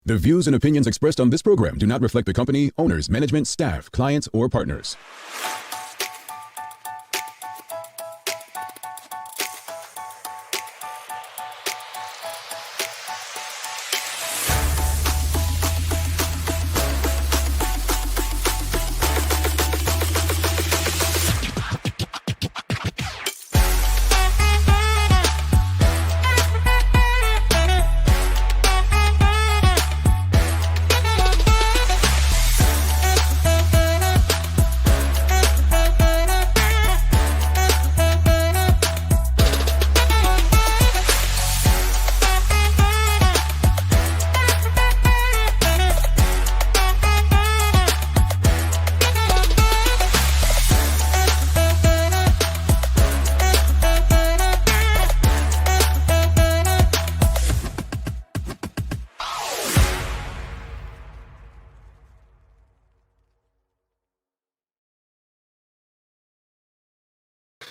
The views and opinions expressed on this program do not reflect the company, owners, management, staff, clients, or partners.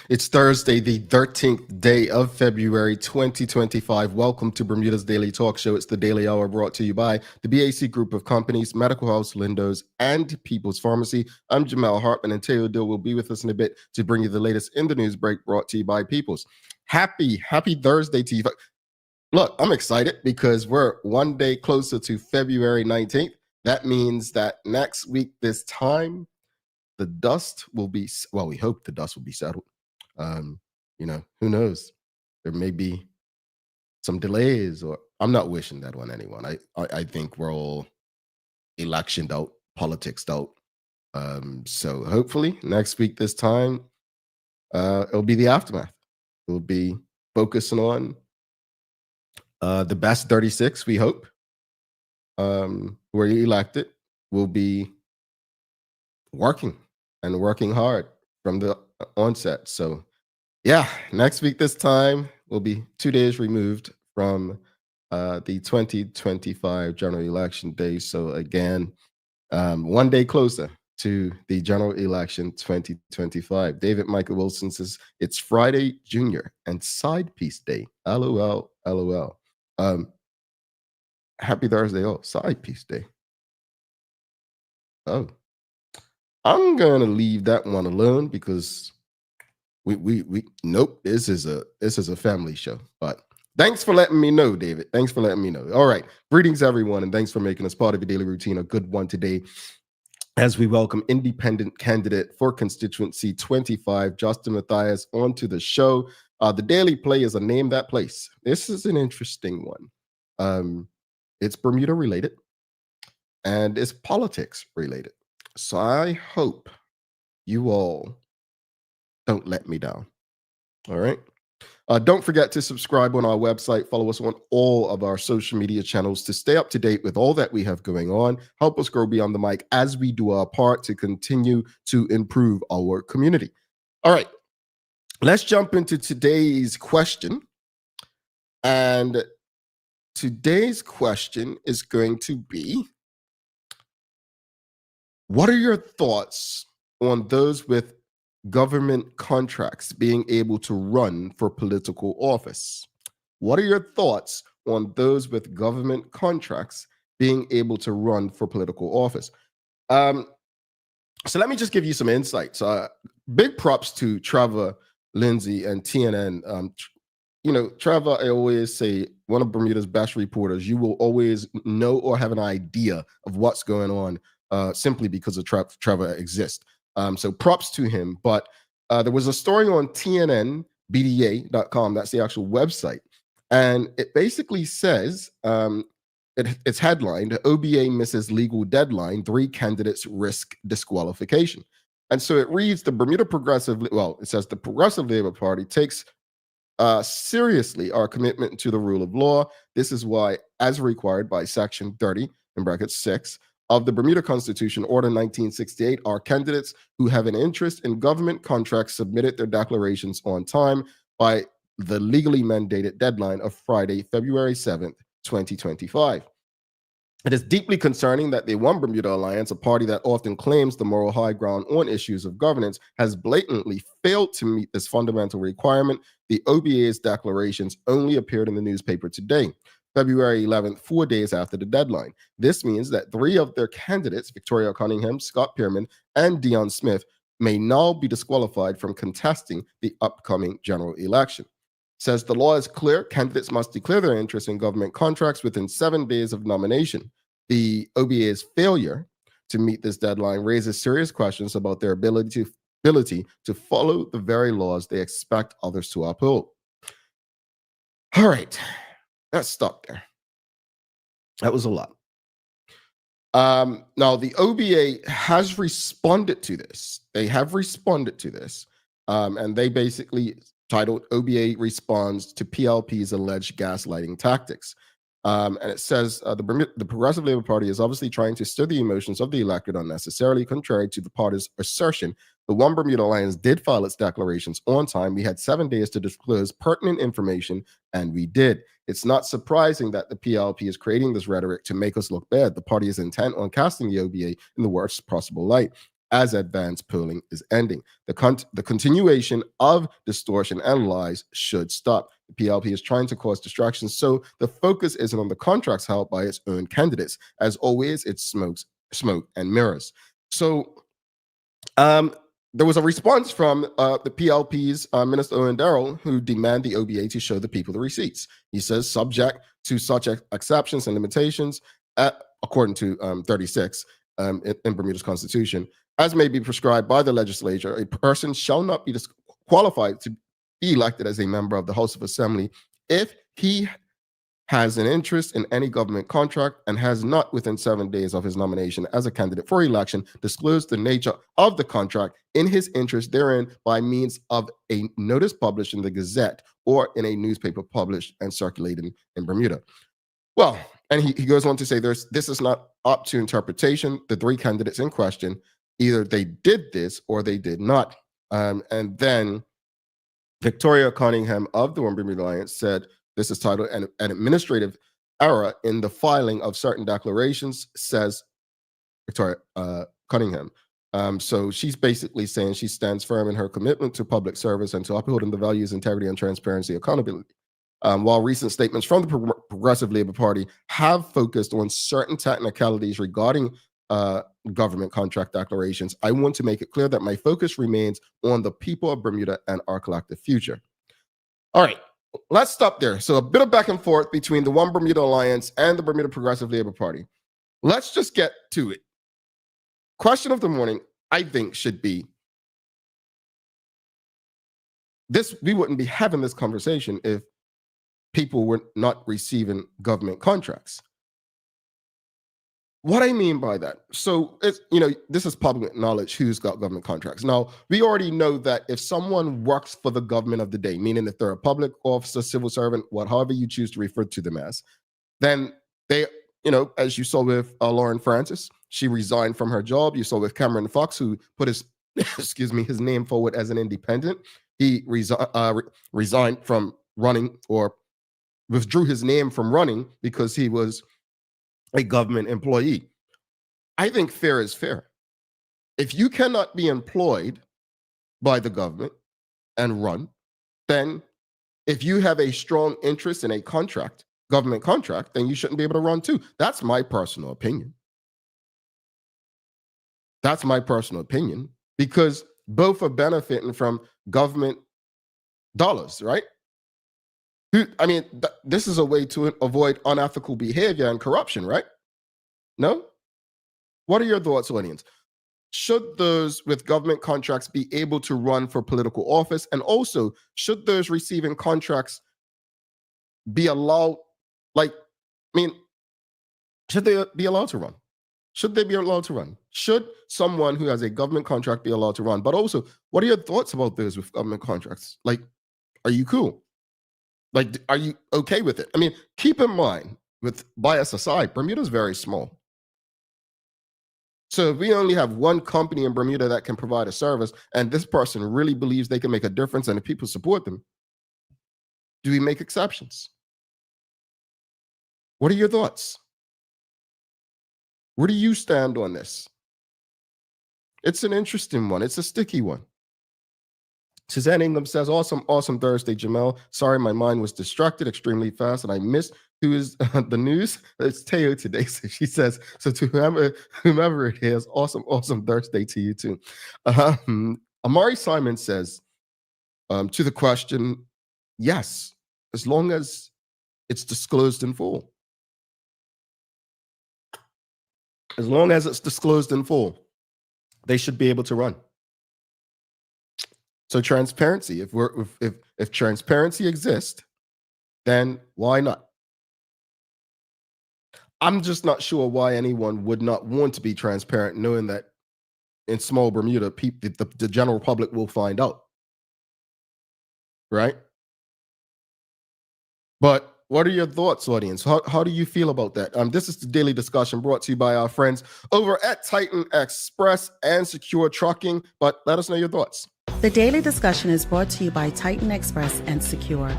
It's Thursday, the 13th day of February 2025. Welcome to Bermuda's Daily Talk Show. It's the Daily Hour brought to you by the BAC Group of Companies, Medical House, Lindos, and People's Pharmacy. I'm Jamal Hartman, and Taylor Dill will be with us in a bit to bring you the latest in the news break brought to you by People's. Happy Thursday to you. Look, I'm excited because we're one day closer to February 19th. That means that next week, this time, the dust will be, well, we hope the dust will be settled. Who knows? There may be some delays, or I'm not wishing that on anyone. I think we're all electioned out, politics out. So hopefully next week, this time, it'll be the aftermath. We'll be focusing on the best 36, we hope, who are elected, will be working hard from the onset. So yeah, next week this time will be 2 days removed from the 2025 general election day. So again, 1 day closer to the general election 2025. David Michael Wilson says it's Friday Junior and Side Piece Day. LOL. Happy Thursday. Oh, Side Piece Day. Oh, I'm gonna leave that one alone because nope, this is a family show. But thanks for letting me know, David. Thanks for letting me know. All right, greetings everyone, and thanks for making us part of your daily routine. A good one today, as we welcome independent candidate for constituency 25, Justin Mathias, onto the show. The Daily Play is a Name That Place. This is an interesting one. It's Bermuda related, and it's politics related. So I hope you all don't let me down. All right. Don't forget to subscribe on our website. Follow us on all of our social media channels to stay up to date with all that we have going on. Help us grow beyond the mic as we do our part to continue to improve our community. All right. Let's jump into today's question. And today's question is going to be, what are your thoughts on those with government contracts being able to run for political office? What are your thoughts on those with government contracts being able to run for political office? So let me just give you some insights. Big props to Trevor Lindsay and TNN. Trevor, I always say, one of Bermuda's best reporters. You will always know or have an idea of what's going on simply because of Trevor exists. So props to him. But there was a story on TNNBDA.com. That's the actual website. And it basically says, it's headlined, OBA misses legal deadline, 3 candidates risk disqualification. And so it reads, it says the Progressive Labour Party takes seriously our commitment to the rule of law. This is why, as required by Section 30, in brackets 6, of the Bermuda Constitution, Order 1968, our candidates who have an interest in government contracts submitted their declarations on time by the legally mandated deadline of Friday, February 7th, 2025. It is deeply concerning that the One Bermuda Alliance, a party that often claims the moral high ground on issues of governance, has blatantly failed to meet this fundamental requirement. The OBA's declarations only appeared in the newspaper today. February 11th, 4 days after the deadline. This means that 3 of their candidates, Victoria Cunningham, Scott Pierman, and Dion Smith, may now be disqualified from contesting the upcoming general election. Says the law is clear, candidates must declare their interest in government contracts within 7 days of nomination. The OBA's failure to meet this deadline raises serious questions about their ability to follow the very laws they expect others to uphold. All right, let's stop there. That was a lot. Now, the OBA has responded to this. They have responded to this, and they basically titled OBA Responds to PLP's Alleged Gaslighting Tactics. And it says the Progressive Labour Party is obviously trying to stir the emotions of the electorate unnecessarily, contrary to the party's assertion. The One Bermuda Alliance did file its declarations on time. We had 7 days to disclose pertinent information, and we did. It's not surprising that the PLP is creating this rhetoric to make us look bad. The party is intent on casting the OBA in the worst possible light as advanced polling is ending. The continuation of distortion and lies should stop. The PLP is trying to cause distractions, so the focus isn't on the contracts held by its own candidates. As always, it's smoke and mirrors. So there was a response from the PLP's Minister Owen Darrell, who demand the OBA to show the people the receipts. He says, subject to such exceptions and limitations, according to 36 in Bermuda's Constitution, as may be prescribed by the legislature, a person shall not be qualified to be elected as a member of the House of Assembly if he has an interest in any government contract and has not, within 7 days of his nomination as a candidate for election, disclosed the nature of the contract in his interest therein by means of a notice published in the Gazette or in a newspaper published and circulated in Bermuda. Well, and he goes on to say this is not up to interpretation. The 3 candidates in question, either they did this or they did not. And then Victoria Cunningham of the One Bermuda Alliance said, this is titled an administrative error in the filing of certain declarations, says Victoria Cunningham. So she's basically saying she stands firm in her commitment to public service and to upholding the values, integrity, and transparency, accountability. While recent statements from the Progressive Labour Party have focused on certain technicalities regarding government contract declarations, I want to make it clear that my focus remains on the people of Bermuda and our collective future. All right, let's stop there. So a bit of back and forth between the One Bermuda Alliance and the Bermuda Progressive Labour Party. Let's just get to it. Question of the morning, I think, should be this: we wouldn't be having this conversation if people were not receiving government contracts. What I mean by that, so it's, this is public knowledge who's got government contracts. Now, we already know that if someone works for the government of the day, meaning if they're a public officer, civil servant, however you choose to refer to them as, then they, as you saw with Lauren Francis, she resigned from her job. You saw with Cameron Fox, who put his, his name forward as an independent. He resigned from running, or withdrew his name from running because he was a government employee. I think fair is fair. If you cannot be employed by the government and run, then if you have a strong interest in a contract, government contract, then you shouldn't be able to run too. That's my personal opinion. That's my personal opinion, because both are benefiting from government dollars, right? I mean, this is a way to avoid unethical behavior and corruption, right? No? What are your thoughts, audience? Should those with government contracts be able to run for political office? And also, should those receiving contracts be allowed, should they be allowed to run? Should they be allowed to run? Should someone who has a government contract be allowed to run? But also, what are your thoughts about those with government contracts? Are you cool? Are you okay with it? I mean, keep in mind, with bias aside, Bermuda's very small. So if we only have one company in Bermuda that can provide a service, and this person really believes they can make a difference and the people support them, do we make exceptions? What are your thoughts? Where do you stand on this? It's an interesting one. It's a sticky one. Suzanne Ingham says, awesome Thursday, Jamel. Sorry, my mind was distracted extremely fast and I missed who is the news. It's Teo today. So she says, so to whomever it is, awesome Thursday to you too. Amari Simon says, to the question, yes, as long as it's disclosed in full. As long as it's disclosed in full, they should be able to run. So transparency, if transparency exists, then why not? I'm just not sure why anyone would not want to be transparent, knowing that in small Bermuda, the general public will find out, right? But what are your thoughts, audience? How do you feel about that? This is the daily discussion brought to you by our friends over at Titan Express and Secure Trucking. But let us know your thoughts. The daily discussion is brought to you by Titan Express and Secure.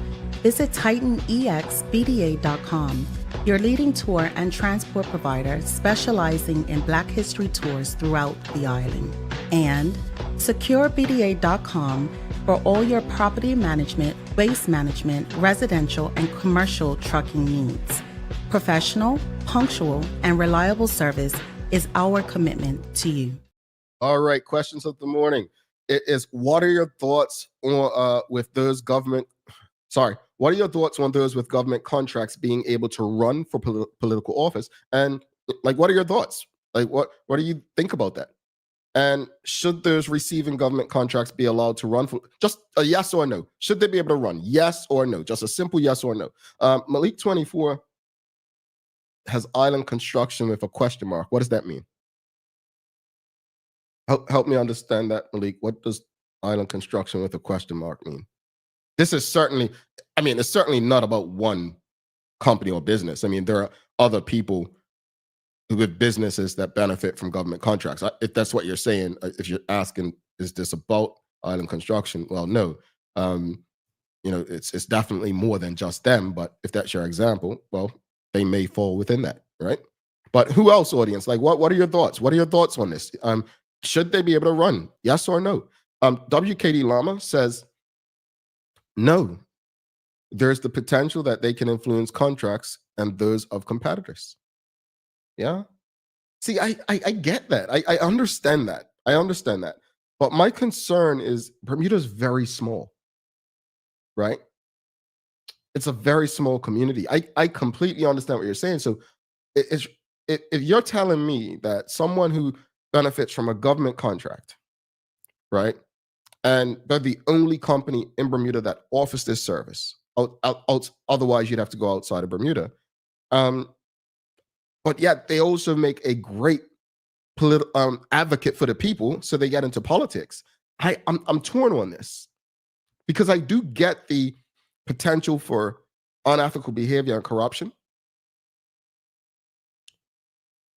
Visit TitanEXBDA.com, your leading tour and transport provider specializing in Black History tours throughout the island. And SecureBDA.com for all your property management, waste management, residential, and commercial trucking needs. Professional, punctual, and reliable service is our commitment to you. All right, questions of the morning. It is, what are your thoughts on with those government? Sorry, what are your thoughts on those with government contracts being able to run for political office? And like, what are your thoughts? Like, what do you think about that? And should those receiving government contracts be allowed to run for just a yes or no? Should they be able to run? Yes or no? Just a simple yes or no. Malik 24 has island construction with a question mark. What does that mean? Help me understand that, Malik. What does island construction with a question mark mean? This is certainly, it's certainly not about one company or business. I mean, there are other people with businesses that benefit from government contracts. If that's what you're saying, if you're asking, is this about island construction? Well, no. It's definitely more than just them. But if that's your example, well, they may fall within that, right? But who else, audience? Like, what are your thoughts? What are your thoughts on this? Should they be able to run? Yes or no? WKD Lama says, no. There's the potential that they can influence contracts and those of competitors. Yeah. See, I get that. I understand that. I understand that. But my concern is Bermuda's very small, right? It's a very small community. I completely understand what you're saying. So if you're telling me that someone who benefits from a government contract, right, and they're the only company in Bermuda that offers this service, otherwise you'd have to go outside of Bermuda, but yet they also make a great advocate for the people, so they get into politics. I'm torn on this because I do get the potential for unethical behavior and corruption,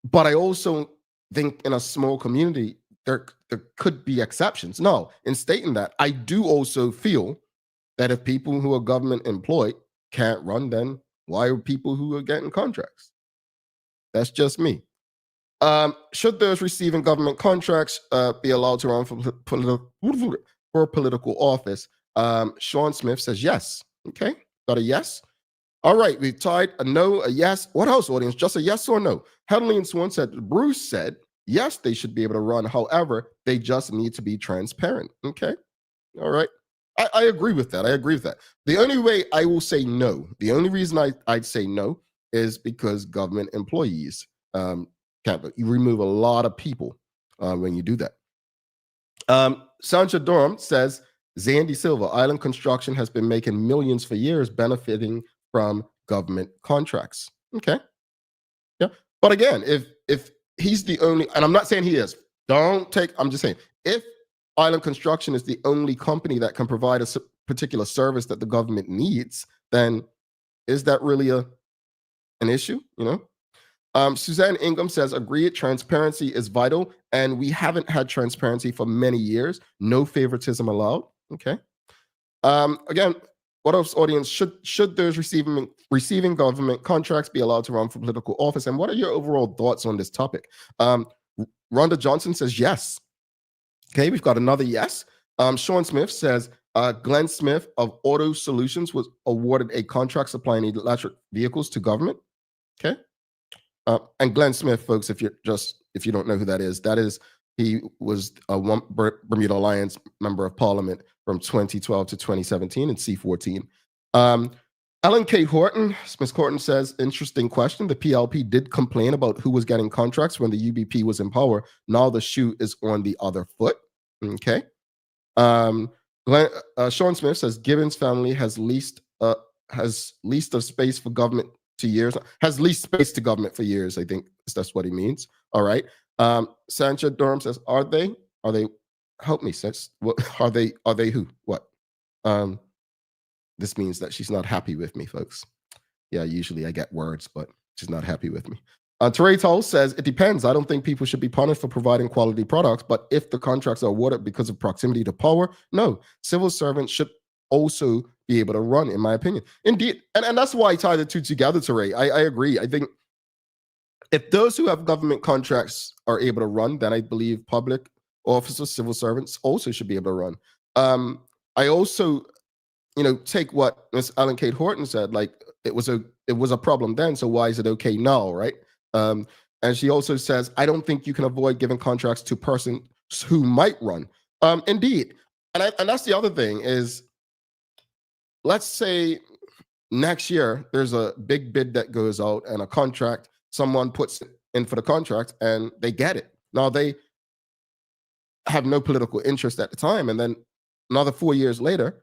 but I also think in a small community there could be exceptions. No, in stating that, I do also feel that if people who are government employed can't run, then why are people who are getting contracts? That's just me. Should those receiving government contracts be allowed to run for political office? Sean Smith says yes. Okay, got a yes. All right, we've tied a no, a yes. What else, audience? Just a yes or no? Headley and Swan said, Bruce said, yes, they should be able to run. However, they just need to be transparent. Okay, all right. I agree with that. I agree with that. The only way I will say no, the only reason I'd say no is because government employees can't. You remove a lot of people when you do that. Sancha Durham says, Zandy Silva, island construction has been making millions for years, benefiting from government contracts. Okay. Yeah. But again, if he's the only, and I'm not saying he is, I'm just saying, if island construction is the only company that can provide a particular service that the government needs, then is that really an issue? Suzanne Ingham says, agreed, transparency is vital, and we haven't had transparency for many years. No favoritism allowed. Okay. Again, what else, audience? Should those receiving government contracts be allowed to run for political office? And what are your overall thoughts on this topic? Rhonda Johnson says yes. Okay, we've got another yes. Sean Smith says, Glenn Smith of Auto Solutions was awarded a contract supplying electric vehicles to government. Okay. And Glenn Smith, folks, if you don't know who that is he was a Bermuda Alliance member of Parliament from 2012 to 2017 in C14. Ellen K. Horton, Ms. Horton says, interesting question. The PLP did complain about who was getting contracts when the UBP was in power. Now the shoe is on the other foot. Okay. Sean Smith says Gibbons sancho has leased of space for government to years. Has leased space to government for years. I think that's what he means. All right. Sancho Durham says, are they? Help me, sis. What are they? Are they who? What? This means that she's not happy with me, folks. Yeah, usually I get words, but she's not happy with me. Teray Toll says, it depends. I don't think people should be punished for providing quality products, but if the contracts are awarded because of proximity to power, no. Civil servants should also be able to run, in my opinion. Indeed, and that's why I tie the two together, Teray. I agree. I think if those who have government contracts are able to run, then I believe public officers, civil servants also should be able to run. I also take what Ms. Ellen Kate Horton said, like it was a problem then, so why is it okay now, right? And she also says, I don't think you can avoid giving contracts to persons who might run. Indeed. And that's the other thing is, let's say next year there's a big bid that goes out and a contract, someone puts in for the contract and they get it. Now they have no political interest at the time. And then another 4 years later,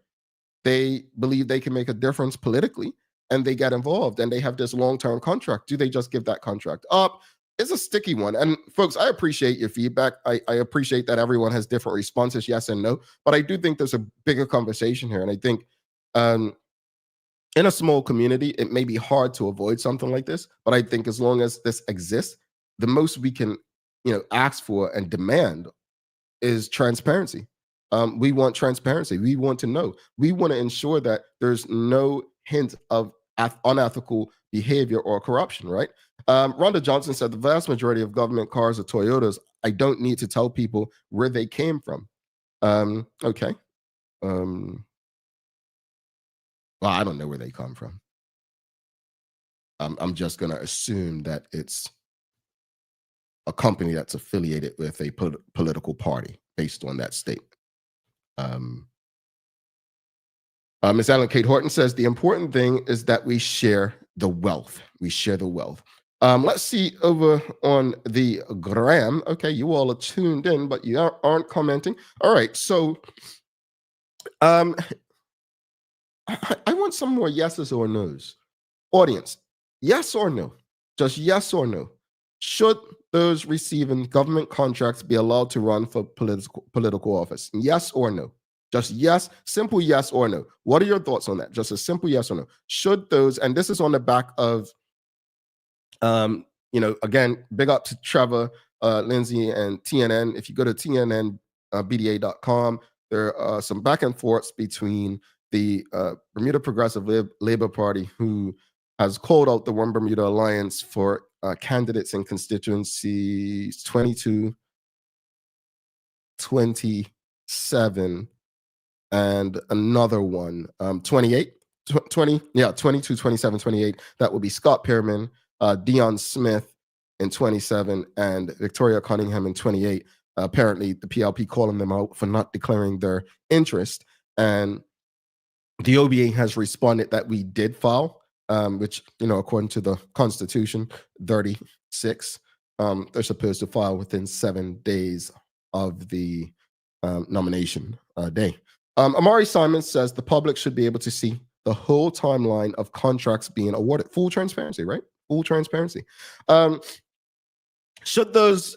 they believe they can make a difference politically and they get involved and they have this long-term contract. Do they just give that contract up? It's a sticky one. And folks, I appreciate your feedback. I appreciate that everyone has different responses, yes and no, but I do think there's a bigger conversation here. And I think in a small community, it may be hard to avoid something like this, but I think as long as this exists, the most we can, ask for and demand is transparency. We want transparency. We want to know. We want to ensure that there's no hint of unethical behavior or corruption, right? Rhonda Johnson said the vast majority of government cars are Toyotas. I don't need to tell people where they came from. Okay. Well, I don't know where they come from. I'm just going to assume that it's a company that's affiliated with a political party based on that statement. Ms. Ellen Kate Horton says the important thing is that we share the wealth. We share the wealth. Let's see over on the gram. Okay, you all are tuned in, but you aren't commenting. All right, so I want some more yeses or nos. Audience, yes or no? Just yes or no. Should those receiving government contracts be allowed to run for political office? Yes or no? Just yes, simple yes or no. What are your thoughts on that? Just a simple yes or no. Should those, and this is on the back of, again, big up to Trevor, Lindsay, and TNN. If you go to tnnbda.com, there are some back and forths between the Bermuda Progressive Labor Party, who has called out the One Bermuda Alliance for candidates in constituencies 22, 27, and another one, 28, 22, 27, 28. That would be Scott Pearman, Dion Smith in 27, and Victoria Cunningham in 28. Apparently, the PLP calling them out for not declaring their interest. And the OBA has responded that we did file, which, according to the Constitution, 36, they're supposed to file within 7 days of the nomination day. Amari Simon says the public should be able to see the whole timeline of contracts being awarded. Full transparency, right? Full transparency. Should those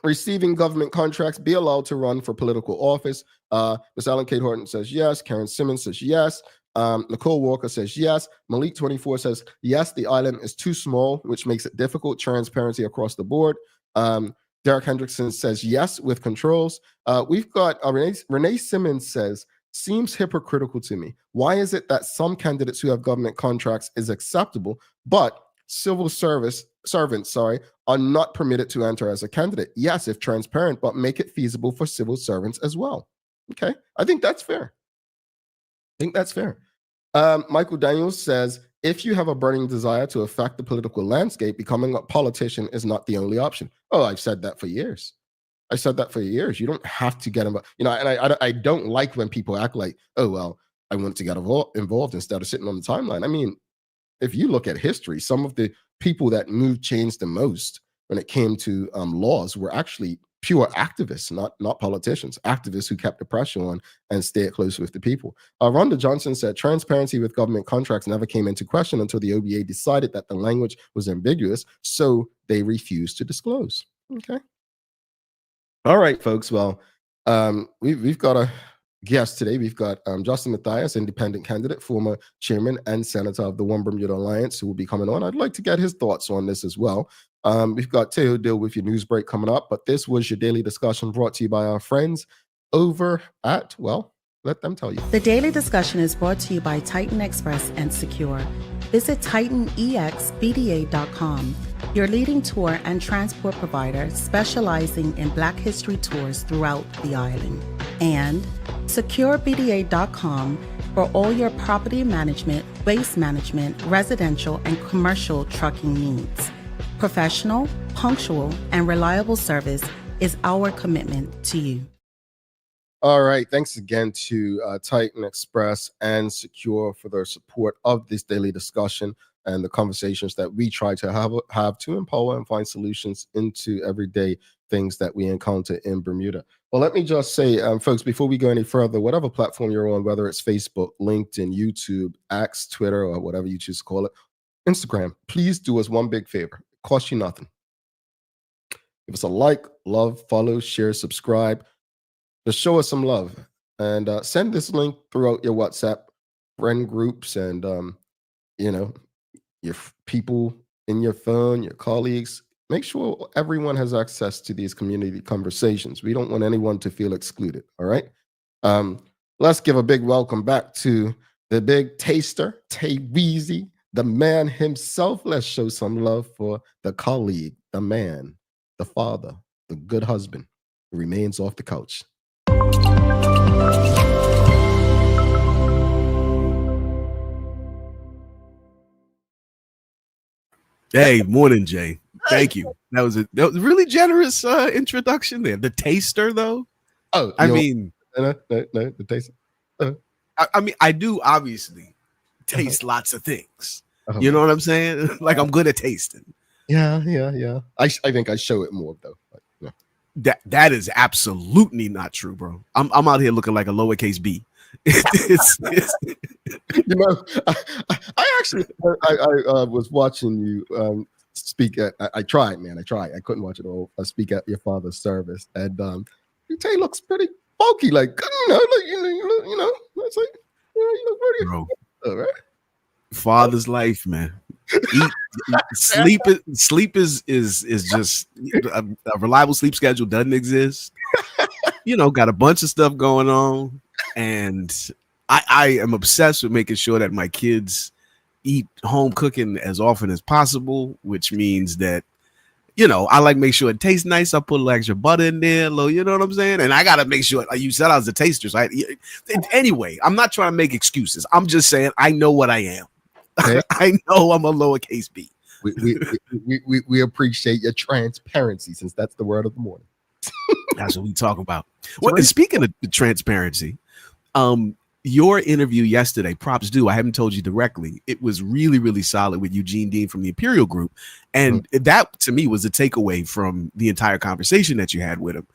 receiving government contracts be allowed to run for political office? Ms. Ellen Kate Horton says yes. Karen Simmons says yes. Nicole Walker says yes. Malik 24 says yes, the island is too small, which makes it difficult. Transparency across the board. Derek Hendrickson says yes with controls. We've got Renee Simmons says, seems hypocritical to me. Why is it that some candidates who have government contracts is acceptable, but civil servants, are not permitted to enter as a candidate? Yes, if transparent, but make it feasible for civil servants as well. Okay, I think that's fair. think that's fair. Michael Daniels says, if you have a burning desire to affect the political landscape, becoming a politician is not the only option. Oh, I've said that for years. I said that for years. You don't have to get involved. And I don't like when people act like, oh, well, I want to get involved instead of sitting on the timeline. I mean, if you look at history, some of the people that moved change the most when it came to laws were actually pure activists, not politicians, activists who kept the pressure on and stayed close with the people. Rhonda Johnson said, transparency with government contracts never came into question until the OBA decided that the language was ambiguous, so they refused to disclose. Okay. All right, folks. Well, we've got a guest today. We've got Justin Mathias, independent candidate, former chairman and senator of the One Bermuda Alliance, who will be coming on. I'd like to get his thoughts on this as well. We've got Teo Dill with your news break coming up, but this was your daily discussion brought to you by our friends over at, well, let them tell you. The daily discussion is brought to you by Titan Express and Secure. Visit TitanEXBDA.com, your leading tour and transport provider specializing in Black History tours throughout the island. And SecureBDA.com for all your property management, waste management, residential, and commercial trucking needs. Professional, punctual, and reliable service is our commitment to you. All right. Thanks again to Titan Express and Secure for their support of this daily discussion and the conversations that we try to have to empower and find solutions into everyday things that we encounter in Bermuda. Well, let me just say, folks, before we go any further, whatever platform you're on, whether it's Facebook, LinkedIn, YouTube, X, Twitter, or whatever you choose to call it, Instagram, please do us one big favor. It costs you nothing. Give us a like, love, follow, share, subscribe. Just show us some love and send this link throughout your WhatsApp friend groups and, your people in your phone, your colleagues. Make sure everyone has access to these community conversations. We don't want anyone to feel excluded. All right. Let's give a big welcome back to the big taster, Tay Weezy, the man himself. Let's show some love for the colleague, the man, the father, the good husband who remains off the couch. Hey, morning, Jay. Thank you. That was a really generous introduction there. The taster, though. Oh, I mean, no, the taster. I mean, I do obviously taste lots of things. You know what I'm saying? Like I'm good at tasting. Yeah. I think I show it more though. Yeah. That is absolutely not true, bro. I'm out here looking like a lowercase b. It's I actually was watching you speak at. I tried, man. I couldn't watch it all. Speak at your father's service, and Tay looks pretty bulky. Like you know. It's like you look pretty. Bro. All right. Father's life, man. Sleep is just a reliable sleep schedule doesn't exist. Got a bunch of stuff going on, and I am obsessed with making sure that my kids eat home cooking as often as possible, which means that I like make sure it tastes nice. I put a little extra butter in there, you know what I'm saying? And I gotta make sure, like you said, I was a taster. So anyway, I'm not trying to make excuses. I'm just saying I know what I am. Okay. I know I'm a lowercase b. We appreciate your transparency, since that's the word of the morning. That's what we talk about. Well, and speaking of transparency, your interview yesterday, props due. I haven't told you directly. It was really, really solid with Eugene Dean from the Imperial Group. And that, to me, was a takeaway from the entire conversation that you had with him.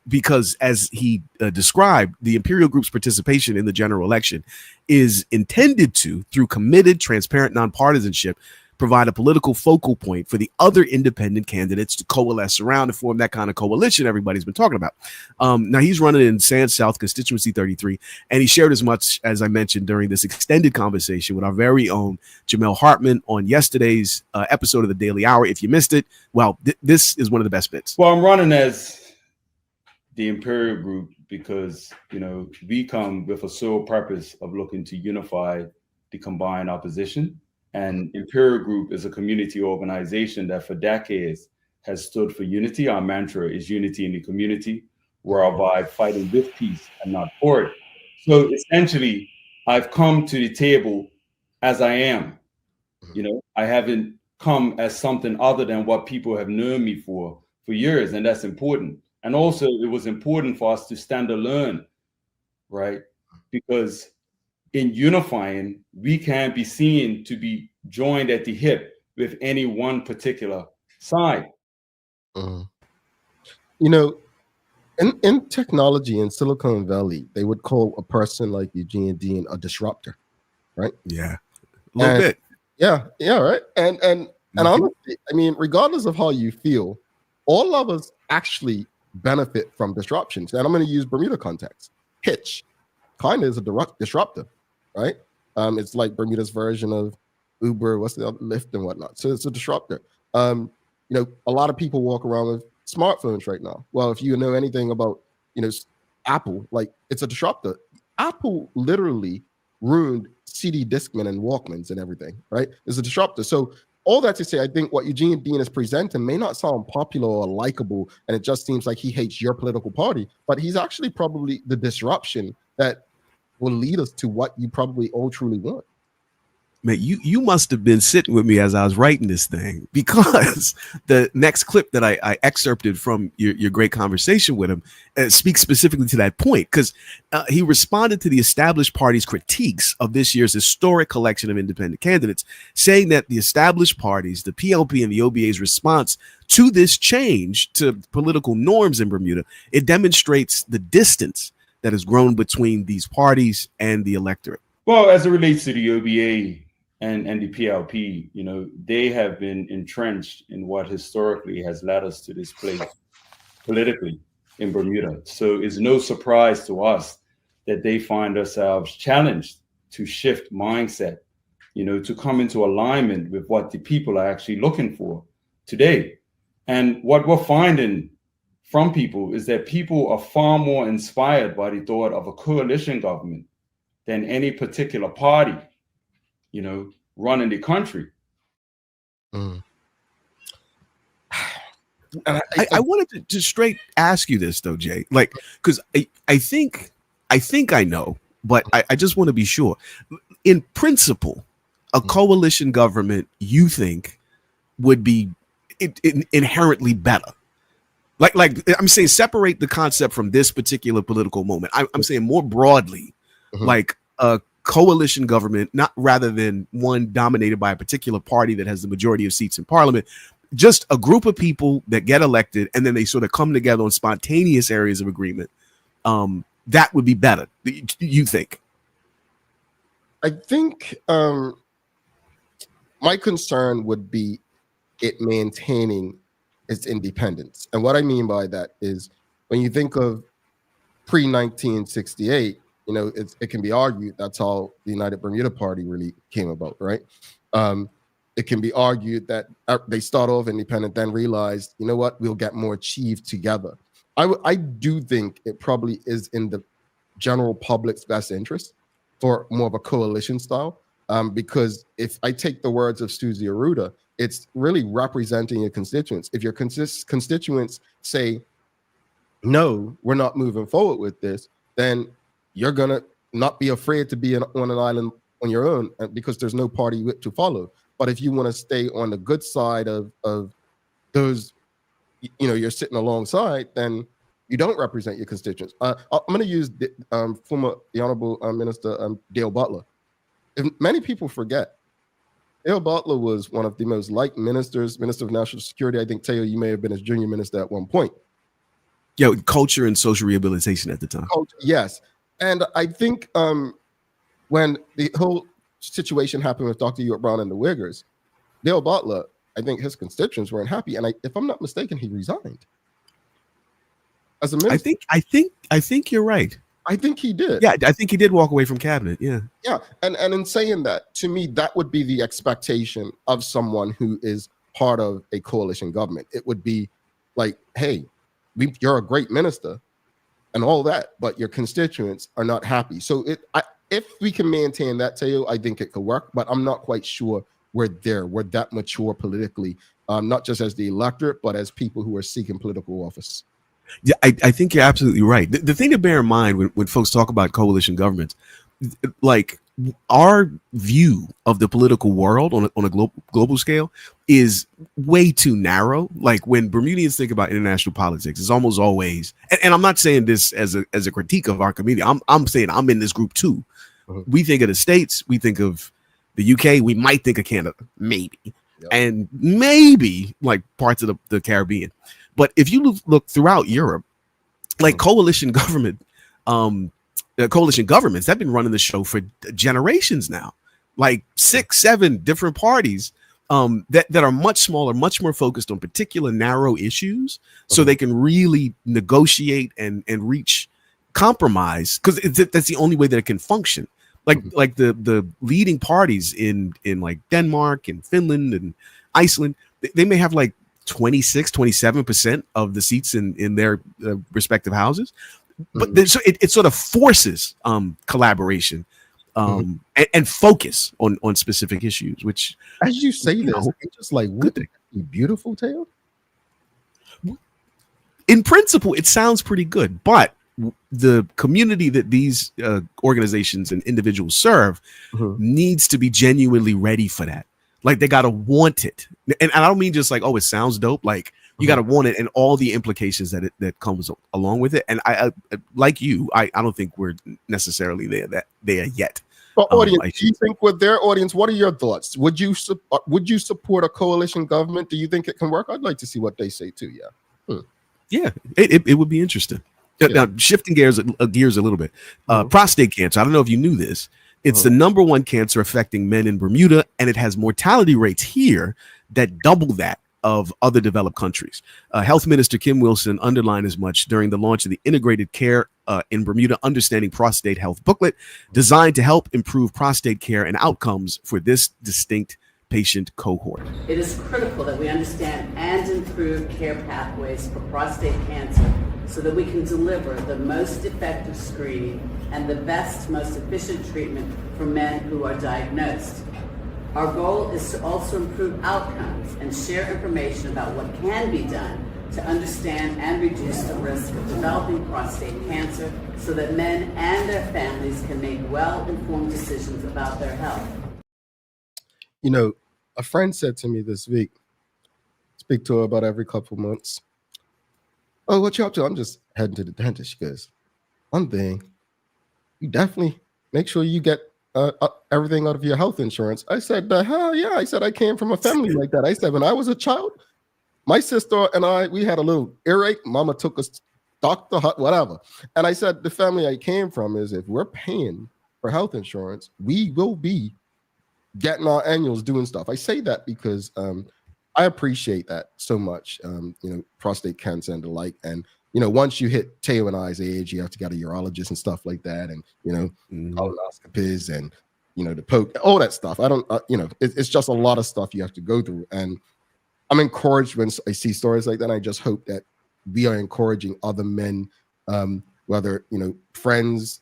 Because as he described, the Imperial Group's participation in the general election is intended to, through committed, transparent nonpartisanship, provide a political focal point for the other independent candidates to coalesce around and form that kind of coalition everybody's been talking about. Now, he's running in Sands South Constituency 33, and he shared as much, as I mentioned, during this extended conversation with our very own Jamel Hartman on yesterday's episode of the Daily Hour. If you missed it, well, this is one of the best bits. Well, I'm running as the Imperial Group because, we come with a sole purpose of looking to unify the combined opposition. And Imperial Group is a community organization that for decades has stood for unity. Our mantra is unity in the community, whereby fighting with peace and not for it. So essentially, I've come to the table as I am. You know, I haven't come as something other than what people have known me for years, and that's important. And also, it was important for us to stand alone, right? Because in unifying, we can't be seen to be joined at the hip with any one particular side. You know, in technology in Silicon Valley, they would call a person like Eugene Dean a disruptor, right? Yeah, a little bit. Yeah, right. And honestly, I mean, regardless of how you feel, all of us actually benefit from disruptions. And I'm going to use Bermuda context. Hitch kind of is a disruptor, right? It's like Bermuda's version of Uber, what's the other, Lyft and whatnot. So it's a disruptor. You know, a lot of people walk around with smartphones right now. Well, if you know anything about, you know, Apple, like it's a disruptor. Apple literally ruined CD Discman and Walkmans and everything, right? It's a disruptor. So all that to say, I think what Eugene Dean is presenting may not sound popular or likable, and it just seems like he hates your political party, but he's actually probably the disruption that will lead us to what you probably all truly want. Man, you must have been sitting with me as I was writing this thing, because the next clip that I excerpted from your great conversation with him speaks specifically to that point, because he responded to the established party's critiques of this year's historic collection of independent candidates, saying that the established parties, the PLP and the OBA's response to this change to political norms in Bermuda, it demonstrates the distance that has grown between these parties and the electorate. Well, as it relates to the OBA and the PLP, you know, they have been entrenched in what historically has led us to this place politically in Bermuda. So it's no surprise to us that they find themselves challenged to shift mindset, you know, to come into alignment with what the people are actually looking for today. And what we're finding from people is that people are far more inspired by the thought of a coalition government than any particular party, you know, running the country. And I wanted to straight ask you this though, Jay, like, because I think I know, but I just want to be sure. In principle, a coalition government, you think, would be inherently better? Like I'm saying, separate the concept from this particular political moment. I'm saying more broadly, like a coalition government, not rather than one dominated by a particular party that has the majority of seats in parliament, just a group of people that get elected and then they sort of come together on spontaneous areas of agreement. That would be better, you think? I think my concern would be it maintaining its independence. And what I mean by that is when you think of pre-1968, you know, it can be argued that's how the United Bermuda Party really came about, right? It can be argued that they start off independent, then realized, you know what, we'll get more achieved together. I do think it probably is in the general public's best interest for more of a coalition style, because if I take the words of Susie Arruda, it's really representing your constituents. If your constituents say, no, we're not moving forward with this, then you're going to not be afraid to be on an island on your own because there's no party whip to follow. But if you want to stay on the good side of those, you know, you're sitting alongside, then you don't represent your constituents. I'm going to use the Honorable Minister Dale Butler. If many people forget, Dale Butler was one of the most liked ministers, Minister of National Security. I think, Teo, you may have been his junior minister at one point. Yeah, culture and social rehabilitation at the time. Yes. And I think when the whole situation happened with Dr. Ewart Brown and the Wiggers, Dale Butler, I think his constituents weren't happy. And if I'm not mistaken, he resigned as a minister. I think you're right. I think he did. Yeah, I think he did walk away from cabinet. Yeah. Yeah. And in saying that, to me, that would be the expectation of someone who is part of a coalition government. It would be like, hey, you're a great minister and all that, but your constituents are not happy. So if we can maintain that, Teo, I think it could work, but I'm not quite sure we're there. We're that mature politically, not just as the electorate, but as people who are seeking political office. Yeah, I think you're absolutely right. The thing to bear in mind when folks talk about coalition governments, like our view of the political world on a global scale is way too narrow. Like when Bermudians think about international politics, it's almost always, and I'm not saying this as a critique of our community. I'm saying I'm in this group too. We think of the States, we think of the UK, we might think of Canada, maybe, and maybe like parts of the Caribbean. But if you look throughout Europe, like coalition governments have been running the show for generations now, like 6-7 different parties that are much smaller, much more focused on particular narrow issues, so they can really negotiate and reach compromise, because that's the only way that it can function. Like the leading parties in like Denmark and Finland and Iceland, they may have like 26-27% of the seats in their respective houses. But so it sort of forces collaboration and focus on specific issues, which, as you say this, it's just like, wouldn't it be beautiful, Teo? In principle, it sounds pretty good, but the community that these organizations and individuals serve needs to be genuinely ready for that. Like they got to want it. And I don't mean just like, oh, it sounds dope. Like you got to want it and all the implications that comes along with it. And I like you, I don't think we're necessarily there yet. But audience, do you think with their audience, what are your thoughts? Would you support a coalition government? Do you think it can work? I'd like to see what they say too. Yeah. Yeah, it would be interesting. Now, shifting gears a little bit, prostate cancer. I don't know if you knew this. It's the number one cancer affecting men in Bermuda, and it has mortality rates here that double that of other developed countries. Health Minister Kim Wilson underlined as much during the launch of the Integrated Care in Bermuda Understanding Prostate Health booklet, designed to help improve prostate care and outcomes for this distinct patient cohort. It is critical that we understand and improve care pathways for prostate cancer so that we can deliver the most effective screening and the best, most efficient treatment for men who are diagnosed. Our goal is to also improve outcomes and share information about what can be done to understand and reduce the risk of developing prostate cancer so that men and their families can make well-informed decisions about their health. You know, a friend said to me this week, speak to her about every couple months. Oh, what you up to? I'm just heading to the dentist. She goes, one thing, you definitely make sure you get everything out of your health insurance. I said, the hell yeah. I said, I came from a family like that. I said, when I was a child, my sister and we had a little earache. Mama took us doctor, whatever. And I said, the family I came from is, if we're paying for health insurance, we will be getting our annuals doing stuff. I say that because I appreciate that so much, prostate cancer and the like. And, once you hit Teo and I's age, you have to get a urologist and stuff like that. And, colonoscopies and, the poke, all that stuff. I don't, it's just a lot of stuff you have to go through. And I'm encouraged when I see stories like that. I just hope that we are encouraging other men, whether, friends,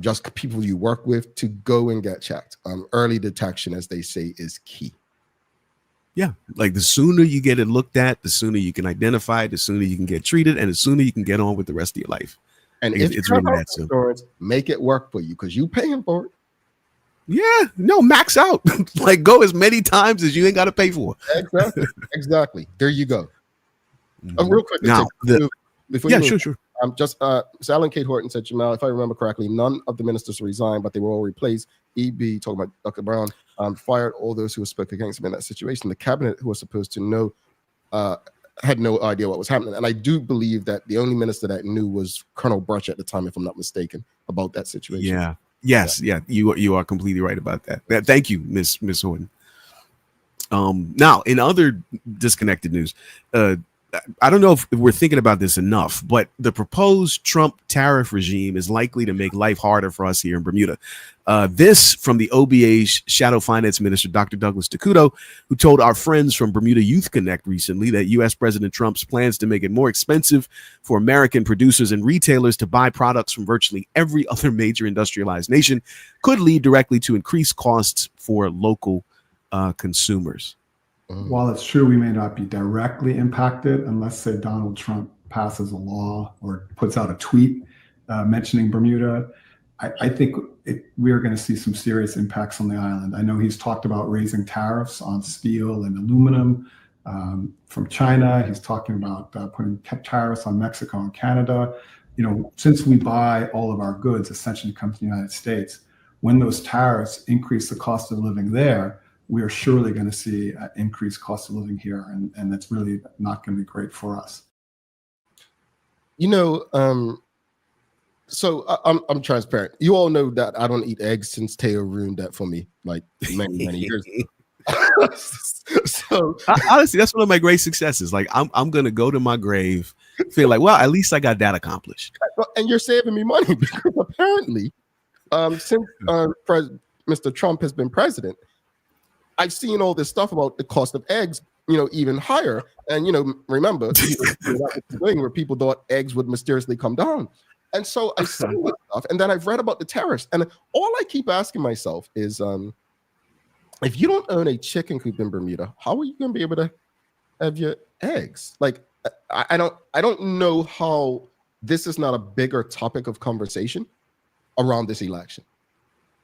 just people you work with, to go and get checked. Early detection, as they say, is key. Yeah, like the sooner you get it looked at, the sooner you can identify it, the sooner you can get treated, and the sooner you can get on with the rest of your life. And if it's really that simple, make it work for you because you're paying for it. Yeah, no, max out. Like go as many times as you ain't got to pay for. Exactly. There you go. Real quick, now, sure. Alan Kate Horton said, Jamal, if I remember correctly, none of the ministers resigned, but they were all replaced. EB, talking about Dr. Brown, fired all those who spoke against him in that situation. The cabinet, who was supposed to know, had no idea what was happening. And I do believe that the only minister that knew was Colonel Brush at the time, if I'm not mistaken, about that situation. Yeah. Yes. Yeah. You are completely right about that. Thank you, Miss Horton. Now, in other disconnected news, I don't know if we're thinking about this enough, but the proposed Trump tariff regime is likely to make life harder for us here in Bermuda. This from the OBA's Shadow Finance Minister, Dr. Douglas Takuto, who told our friends from Bermuda Youth Connect recently that U.S. President Trump's plans to make it more expensive for American producers and retailers to buy products from virtually every other major industrialized nation could lead directly to increased costs for local consumers. While it's true we may not be directly impacted unless, say, Donald Trump passes a law or puts out a tweet mentioning Bermuda, I think we are going to see some serious impacts on the island. I know he's talked about raising tariffs on steel and aluminum from China. He's talking about putting tariffs on Mexico and Canada. Since we buy all of our goods essentially come to the United States, when those tariffs increase the cost of living there, we are surely going to see an increased cost of living here, and that's really not going to be great for us. So I'm transparent. You all know that I don't eat eggs since Teo ruined that for me, like many years ago. So honestly, that's one of my great successes. Like I'm gonna go to my grave, feel like, well, at least I got that accomplished. And you're saving me money because apparently, since Mr. Trump has been president, I've seen all this stuff about the cost of eggs, even higher. And remember where people thought eggs would mysteriously come down. And so I saw this stuff, and then I've read about the tariffs. And all I keep asking myself is, if you don't own a chicken coop in Bermuda, how are you going to be able to have your eggs? Like, I don't know how this is not a bigger topic of conversation around this election.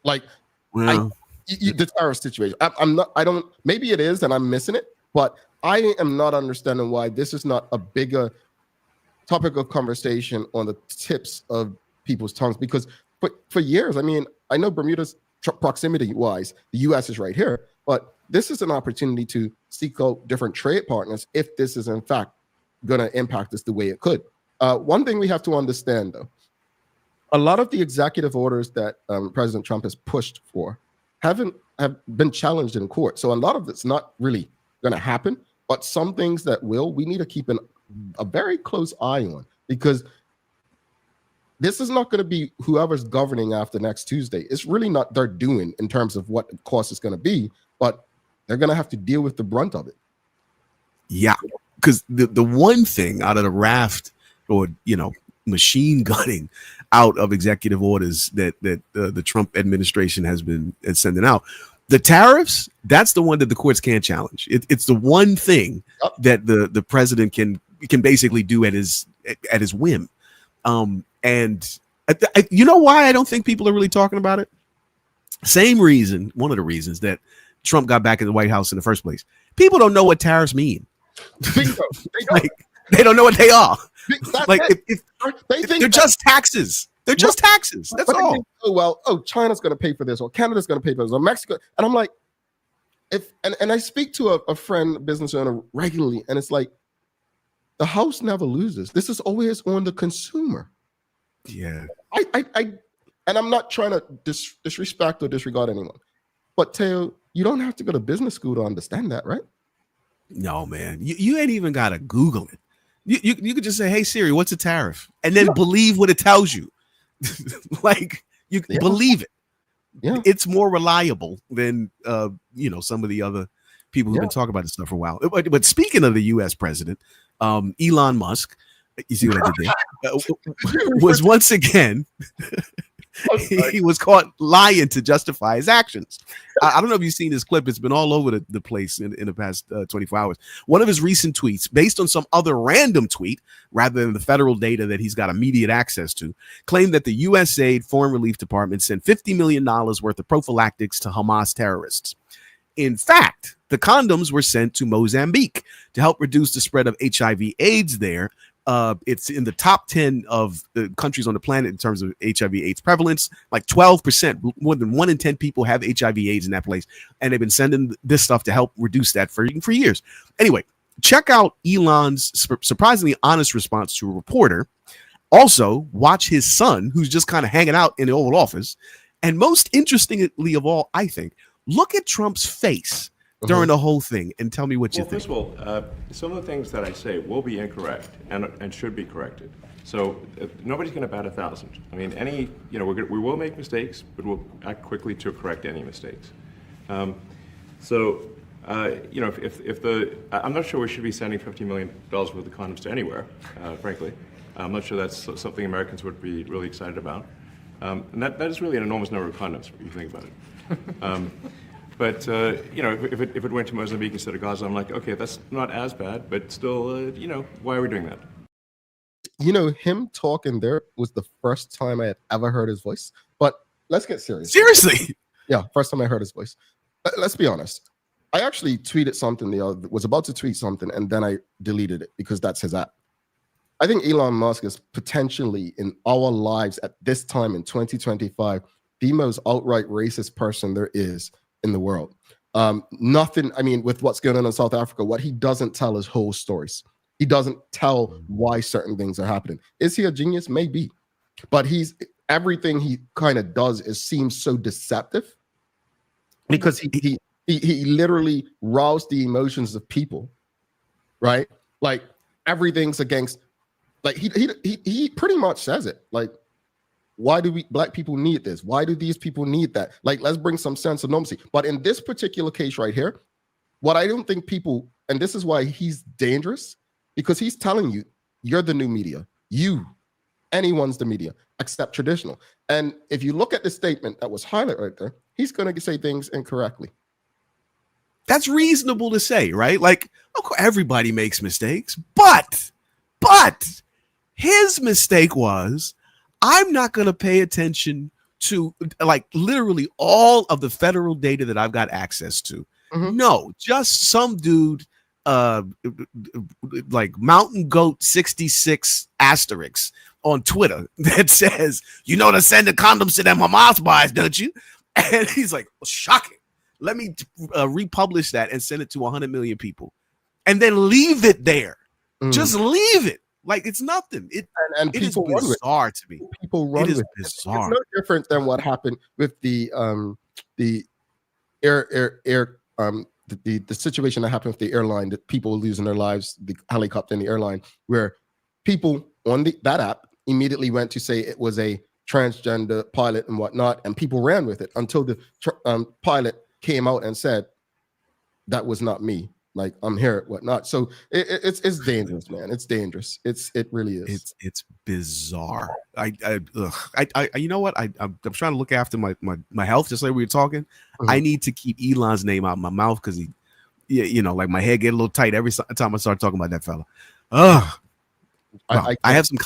Like, the tariff situation. Maybe it is, and I'm missing it, but I am not understanding why this is not a bigger topic of conversation on the tips of people's tongues. Because for years, I know Bermuda's proximity-wise, the U.S. is right here, but this is an opportunity to seek out different trade partners if this is in fact going to impact us the way it could. One thing we have to understand, though, a lot of the executive orders that President Trump has pushed for have been challenged in court. So a lot of it's not really going to happen, but some things that we need to keep a very close eye on, because this is not going to be whoever's governing after next Tuesday. It's really not their doing in terms of what the cost is going to be, but they're going to have to deal with the brunt of it. Yeah, because the one thing out of the raft or, machine gunning out of executive orders that the Trump administration has been sending out, the tariffs, that's the one that the courts can't challenge. It's the one thing that the president can basically do at his whim. And you know why I don't think people are really talking about it? Same reason, one of the reasons that Trump got back in the White House in the first place. People don't know what tariffs mean. They don't know what they are. They're just taxes. They're just taxes. That's all. China's going to pay for this, or Canada's going to pay for this, or Mexico. And I'm like, and I speak to a friend, a business owner regularly, and it's like, the house never loses. This is always on the consumer. Yeah. And I'm not trying to disrespect or disregard anyone, but Teo, you don't have to go to business school to understand that, right? No, man. You ain't even got to Google it. You could just say, hey, Siri, what's a tariff? And then believe what it tells you. Believe it. Yeah. It's more reliable than, some of the other people who've been talking about this stuff for a while. But speaking of the U.S. president, Elon Musk, you see what I did there? Was once again, he was caught lying to justify his actions. I don't know if you've seen this clip. It's been all over the place in the past 24 hours. One of his recent tweets, based on some other random tweet, rather than the federal data that he's got immediate access to, claimed that the USAID Foreign Relief Department sent $50 million worth of prophylactics to Hamas terrorists. In fact, the condoms were sent to Mozambique to help reduce the spread of HIV/AIDS there. It's in the top 10 of the countries on the planet in terms of HIV/AIDS prevalence. Like 12%, more than 1 in 10 people have HIV/AIDS in that place. And they've been sending this stuff to help reduce that for years. Anyway, check out Elon's surprisingly honest response to a reporter. Also, watch his son, who's just kind of hanging out in the Oval Office. And most interestingly of all, I think, look at Trump's face during the whole thing and tell me what you think. First of all, some of the things that I say will be incorrect and should be corrected. So nobody's going to bat 1,000. I mean, we will make mistakes, but we'll act quickly to correct any mistakes. I'm not sure we should be sending $50 million worth of condoms to anywhere, frankly. I'm not sure that's something Americans would be really excited about. And that is really an enormous number of condoms, if you think about it. But if it went to Mozambique instead of Gaza, I'm like, okay, that's not as bad, but still, why are we doing that? Him talking there was the first time I had ever heard his voice. But let's get serious. Seriously. Yeah, first time I heard his voice. Let's be honest. I actually tweeted something was about to tweet something, and then I deleted it because that's his app. I think Elon Musk is potentially in our lives at this time in 2025 the most outright racist person there is in the world. Nothing. I mean, with what's going on in South Africa, what he doesn't tell is whole stories. He doesn't tell why certain things are happening. Is he a genius? Maybe, but everything he kind of does seems so deceptive because he literally roused the emotions of people, right? Like everything's against, like he pretty much says it. Like, why do black people need this? Why do these people need that? Like, let's bring some sense of normalcy. But in this particular case right here, what I don't think people, and this is why he's dangerous, because he's telling you, you're the new media. Anyone's the media, except traditional. And if you look at the statement that was highlighted right there, he's going to say things incorrectly. That's reasonable to say, right? Like, of course, everybody makes mistakes, but his mistake was, I'm not going to pay attention to like literally all of the federal data that I've got access to. Mm-hmm. No, just some dude, like Mountain Goat 66 asterisk on Twitter that says, you know, to send the condoms to them Hamas buys, don't you? And he's like, well, shocking. Let me republish that and send it to 100 million people, and then leave it there. Just leave it like it's nothing. It is bizarre to me. People run with it. It's no different than what happened with the situation that happened with the airline, that people losing their lives, the helicopter and the airline, where people on that app immediately went to say it was a transgender pilot and whatnot, and people ran with it until the pilot came out and said, that was not me. Like, I'm here, whatnot. So it's dangerous, man. It's dangerous. It really is. It's bizarre. I you know what? I'm trying to look after my health, just like we were talking. Mm-hmm. I need to keep Elon's name out of my mouth because like my head get a little tight every time I start talking about that fella. I have some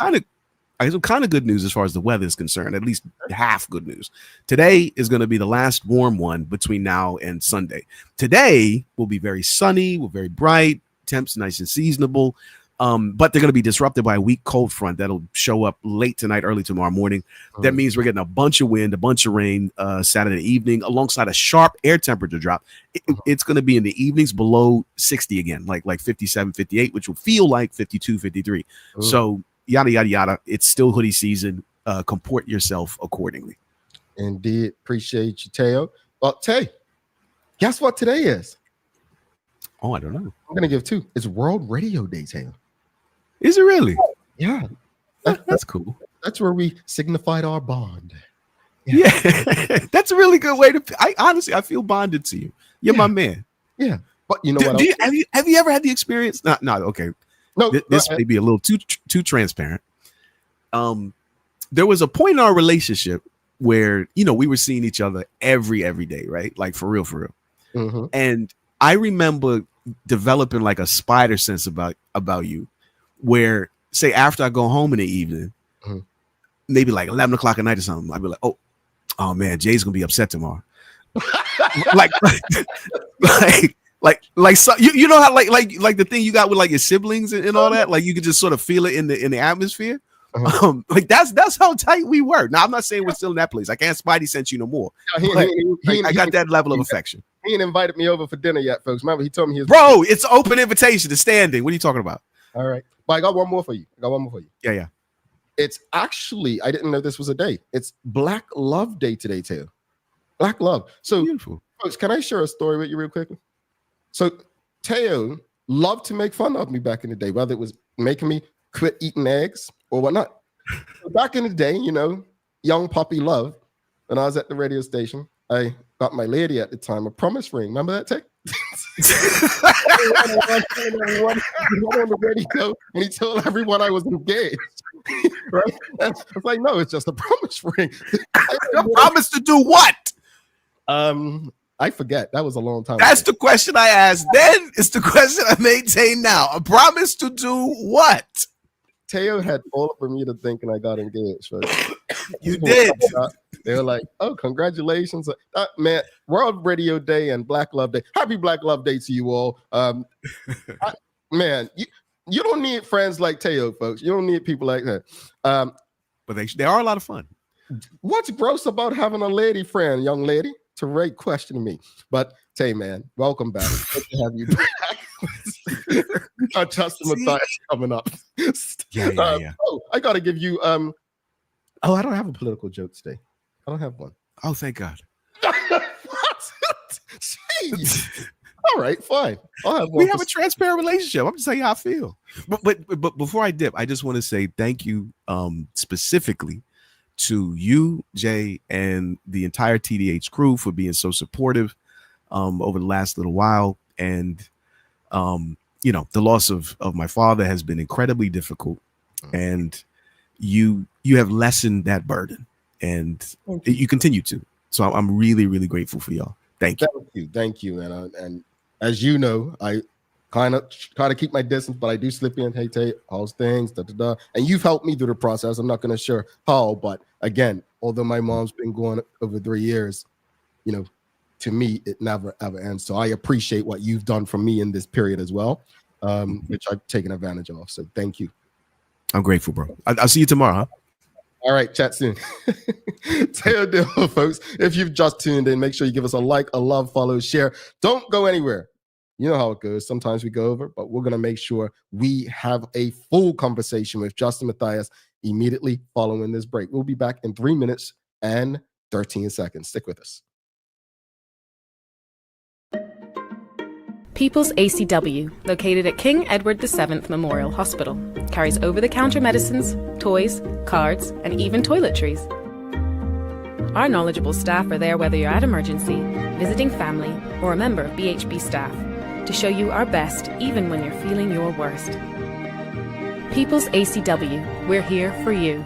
kind of good news as far as the weather is concerned, at least half good news. Today is going to be the last warm one between now and Sunday. Today will be very sunny, very bright, temps nice and seasonable, but they're going to be disrupted by a weak cold front that'll show up late tonight, early tomorrow morning. That means we're getting a bunch of wind, a bunch of rain Saturday evening, alongside a sharp air temperature drop. It's going to be in the evenings below 60 again, like 57, 58, which will feel like 52, 53. So yada, yada, yada. It's still hoodie season. Comport yourself accordingly. Indeed. Appreciate you, Teo. Well, Tay, guess what today is? Oh, I don't know. I'm going to give two. It's World Radio Day, Teo. Is it really? Yeah. That's cool. That's where we signified our bond. Yeah. That's a really good way to, I feel bonded to you. You're my man. Yeah. But you know what? Have you ever had the experience? No, okay. No, this may be a little too transparent. There was a point in our relationship where, we were seeing each other every day, right? Like for real. Mm-hmm. And I remember developing like a spider sense about you, where say after I go home in the evening, maybe like 11 o'clock at night or something, I'd be like, oh man, Jay's gonna be upset tomorrow. like so, you know how like the thing you got with like your siblings and all that, like you could just sort of feel it in the atmosphere. Like that's how tight we were. Now I'm not saying we're still in that place. I can't Spidey sense you no more. I got that level of affection. He ain't invited me over for dinner yet, folks. Remember, he told me bro, it's an open invitation to standing. What are you talking about? All right, but I got one more for you. Yeah. It's actually, I didn't know this was a day. It's Black Love Day today, Teo. Black Love. So, beautiful. Folks, can I share a story with you real quickly? So, Teo loved to make fun of me back in the day, whether it was making me quit eating eggs or whatnot. So back in the day, young puppy love, when I was at the radio station, I got my lady at the time a promise ring. Remember that, Tay? He went on the radio and he told everyone I was engaged. Right? I was like, no, it's just a promise ring. A promise to do what? I forget. That was a long time That's ago. The question I asked then. It's the question I maintain now. A promise to do what? Teo had all of Bermuda thinking I got engaged. Right? You did. They were like, "Oh, congratulations, man! World Radio Day and Black Love Day. Happy Black Love Day to you all." Man, you don't need friends like Teo, folks. You don't need people like that. But they are a lot of fun. What's gross about having a lady friend, young lady? It's a great question to me. But Tay, man, welcome back. Good to have you back. We got Justin Mathias coming up. Yeah. Oh, I got to give you. I don't have a political joke today. I don't have one. Oh, thank God. Jeez. All right, fine. I'll have one. We have a transparent relationship. I'm just saying how I feel. But before I dip, I just want to say thank you specifically to you, Jay, and the entire TDH crew for being so supportive over the last little while. And the loss of my father has been incredibly difficult, and you have lessened that burden, and you continue to. So I'm really, really grateful for y'all. Thank you. And as you know, I kind of try to keep my distance, but I do slip in. Hey, Tate, how's things? And you've helped me through the process. I'm not going to share how, but again, although my mom's been going over 3 years, to me, it never ever ends. So I appreciate what you've done for me in this period as well, which I've taken advantage of. So thank you. I'm grateful, bro. I'll see you tomorrow, huh? All right, chat soon. Teo deal, folks. If you've just tuned in, make sure you give us a like, a love, follow, share. Don't go anywhere. You know how it goes. Sometimes we go over, but we're going to make sure we have a full conversation with Justin Mathias immediately following this break. We'll be back in 3 minutes and 13 seconds. Stick with us. People's ACW, located at King Edward VII Memorial Hospital, carries over-the-counter medicines, toys, cards, and even toiletries. Our knowledgeable staff are there whether you're at emergency, visiting family, or a member of BHB staff, to show you our best even when you're feeling your worst. People's ACW, we're here for you.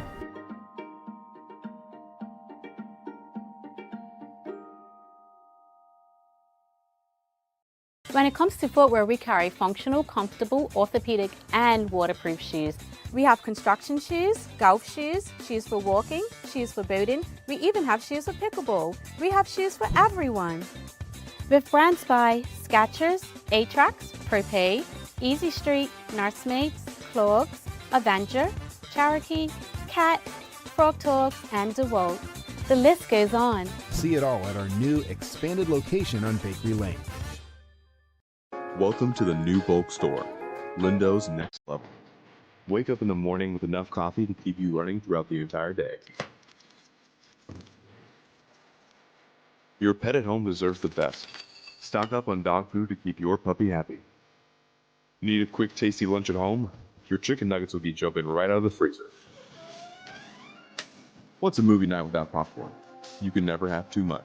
When it comes to footwear, we carry functional, comfortable, orthopedic, and waterproof shoes. We have construction shoes, golf shoes, shoes for walking, shoes for boating. We even have shoes for pickleball. We have shoes for everyone. With brands by Skechers, Atrax, Propay, Easy Street, Nursemates, Clogs, Avenger, Cherokee, Cat, Frog Talk, and DeWalt. The list goes on. See it all at our new expanded location on Bakery Lane. Welcome to the new bulk store, Lindo's Next Level. Wake up in the morning with enough coffee to keep you running throughout the entire day. Your pet at home deserves the best. Stock up on dog food to keep your puppy happy. Need a quick tasty lunch at home? Your chicken nuggets will be jumping right out of the freezer. What's a movie night without popcorn? You can never have too much.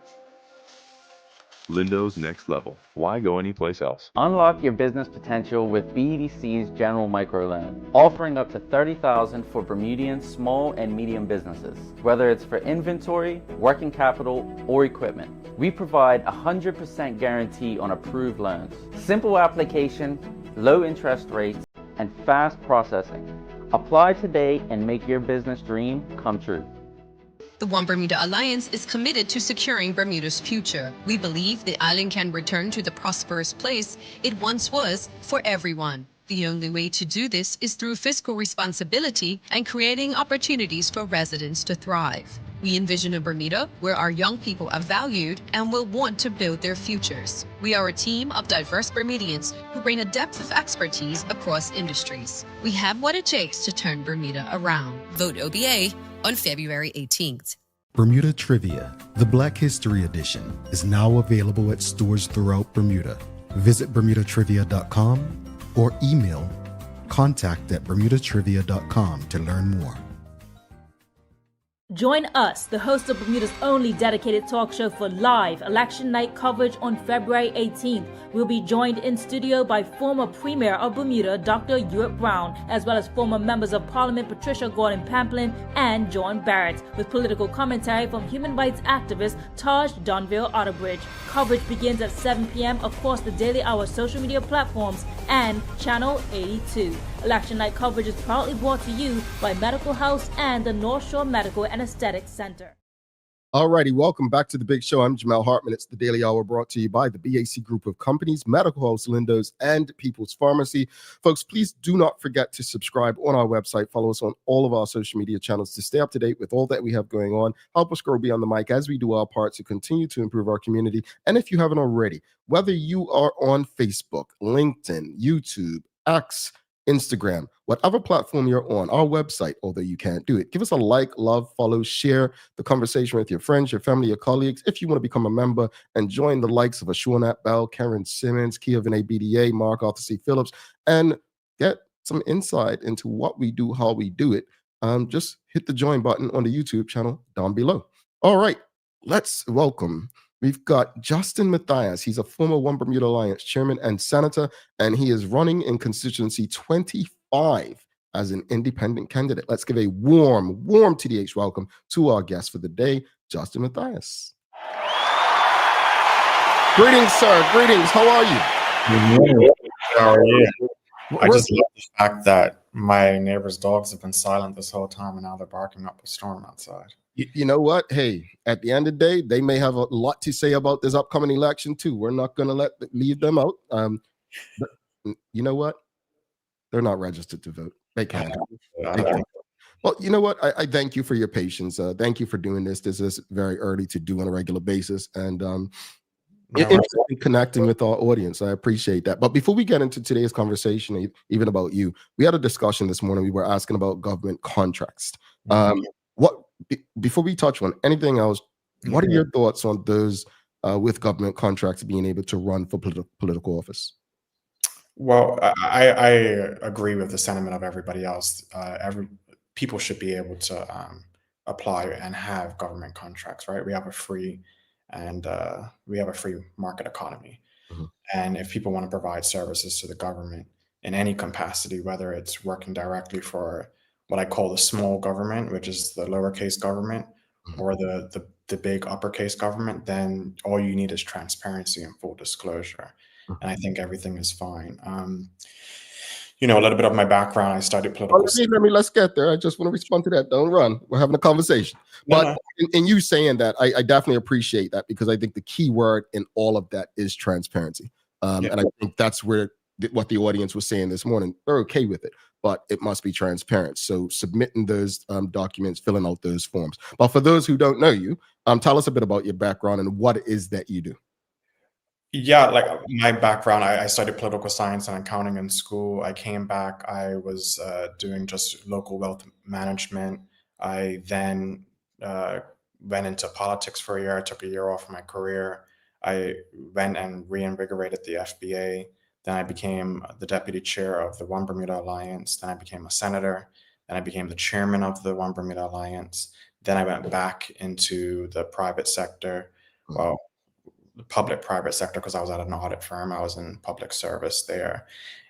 Lindo's Next Level. Why go anyplace else? Unlock your business potential with BDC's General Microloan, offering up to $30,000 for Bermudian small and medium businesses. Whether it's for inventory, working capital, or equipment, we provide 100% guarantee on approved loans. Simple application, low interest rates, and fast processing. Apply today and make your business dream come true. The One Bermuda Alliance is committed to securing Bermuda's future. We believe the island can return to the prosperous place it once was for everyone. The only way to do this is through fiscal responsibility and creating opportunities for residents to thrive. We envision a Bermuda where our young people are valued and will want to build their futures. We are a team of diverse Bermudians who bring a depth of expertise across industries. We have what it takes to turn Bermuda around. Vote OBA on February 18th. Bermuda Trivia, the Black History Edition, is now available at stores throughout Bermuda. Visit bermudatrivia.com or email contact@bermudatrivia.com to learn more. Join us, the host of Bermuda's only dedicated talk show for live election night coverage on February 18th. We'll be joined in studio by former Premier of Bermuda, Dr. Ewart Brown, as well as former members of Parliament Patricia Gordon Pamplin and John Barrett, with political commentary from human rights activist Taj Donville Otterbridge. Coverage begins at 7 p.m. across the Daily Hour social media platforms and Channel 82. Election night coverage is proudly brought to you by Medical House and the North Shore Medical and Aesthetic Center. All righty, welcome back to the big show. I'm Jamel Hartman. It's the Daily Hour brought to you by the BAC Group of Companies, Medical House Lindos, and People's Pharmacy. Folks, please do not forget to subscribe on our website. Follow us on all of our social media channels to stay up to date with all that we have going on. Help us grow beyond the mic as we do our part to continue to improve our community. And if you haven't already, whether you are on Facebook, LinkedIn, YouTube, X, Instagram, whatever platform you're on, our website, although you can't do it, give us a like, love, follow, share the conversation with your friends, your family, your colleagues. If you want to become a member and join the likes of Ashwarnat Bell, Karen Simmons, Kia Vinay BDA, Mark Arthur C. Phillips, and get some insight into what we do, how we do it, just hit the join button on the YouTube channel down below. All right, let's welcome. We've got Justin Mathias. He's a former One Bermuda Alliance chairman and senator, and he is running in constituency 25 as an independent candidate. Let's give a warm TDH welcome to our guest for the day, Justin Mathias. Greetings, sir. Greetings. How are you? Good morning. How are you? I just love the fact that my neighbor's dogs have been silent this whole time, and now they're barking up a storm outside. You know what? Hey, at the end of the day, they may have a lot to say about this upcoming election too. We're not going to leave them out. But you know what? They're not registered to vote. They can't. Well, you know what? I thank you for your patience. Thank you for doing this. This is very early to do on a regular basis, and interesting connecting with our audience. I appreciate that. But before we get into today's conversation, even about you, we had a discussion this morning. We were asking about government contracts. Before we touch on anything else, what are your thoughts on those with government contracts being able to run for political office? Well, I agree with the sentiment of everybody else. People should be able to apply and have government contracts, right? We have a free market economy. And if people want to provide services to the government in any capacity, whether it's working directly for what I call the small government, which is the lowercase government, or the big uppercase government, then all you need is transparency and full disclosure. And I think everything is fine. A little bit of my background, I studied political science. Let's get there. I just want to respond to that. Don't run. We're having a conversation. But in you saying that, I definitely appreciate that, because I think the key word in all of that is transparency. And I think that's where what the audience was saying this morning. They're okay with it, but it must be transparent. So submitting those documents, filling out those forms. But for those who don't know you, tell us a bit about your background and what it is that you do. Yeah, like my background, I studied political science and accounting in school. I came back, I was doing just local wealth management. I then went into politics for a year. I took a year off my career. I went and reinvigorated the FBA. Then I became the deputy chair of the One Bermuda Alliance. Then I became a senator. Then I became the chairman of the One Bermuda Alliance. Then I went back into the private sector, well, the public-private sector, because I was at an audit firm. I was in public service there.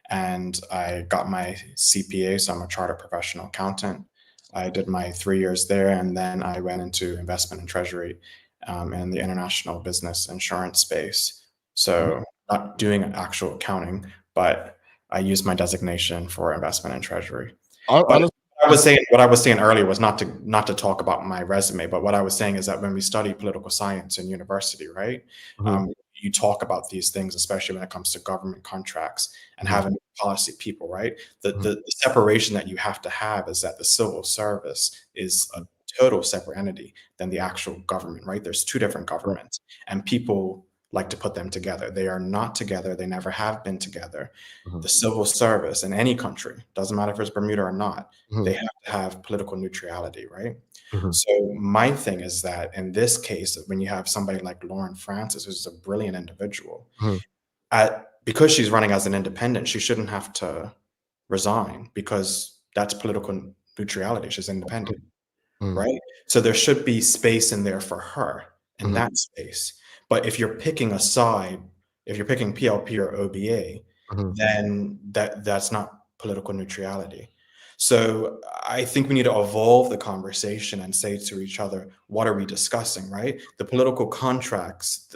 And I got my CPA, so I'm a chartered professional accountant. I did my 3 years there, and then I went into investment and treasury in the international business insurance space. So not doing actual accounting, but I used my designation for investment and treasury. What I was saying earlier was not to talk about my resume, but what I was saying is that when we study political science in university, right, you talk about these things, especially when it comes to government contracts and having policy people, right? The separation that you have to have is that the civil service is a total separate entity than the actual government, right? There's two different governments, and people like to put them together. They are not together. They never have been together. The civil service in any country, doesn't matter if it's Bermuda or not, they have to have political neutrality, right? So my thing is that in this case, when you have somebody like Lauren Francis, who's a brilliant individual, because she's running as an independent, she shouldn't have to resign, because that's political neutrality. She's independent, right? So there should be space in there for her in that space. But if you're picking a side, if you're picking PLP or OBA, then that's not political neutrality. So I think we need to evolve the conversation and say to each other, what are we discussing, right? The political contracts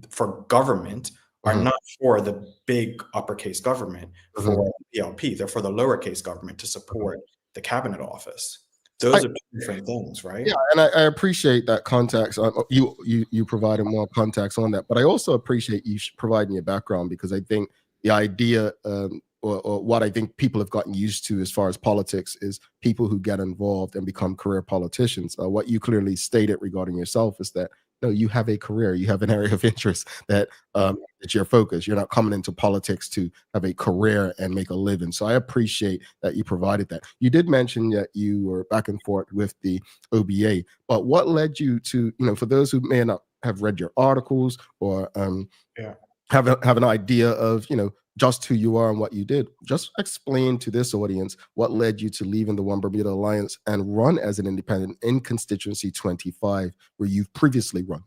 for government are not for the big uppercase government, for PLP. They're for the lowercase government to support the cabinet office. Those are two different things, right? Yeah, and I appreciate that context. You provided more context on that, but I also appreciate you providing your background, because I think the idea or what I think people have gotten used to as far as politics is people who get involved and become career politicians. What you clearly stated regarding yourself is that no, you have a career, you have an area of interest that it's your focus. You're not coming into politics to have a career and make a living. So I appreciate that you provided that. You did mention that you were back and forth with the OBA, but what led you to, for those who may not have read your articles or have an idea of, just who you are and what you did, just explain to this audience what led you to leaving the One Bermuda Alliance and run as an independent in constituency 25, where you've previously run.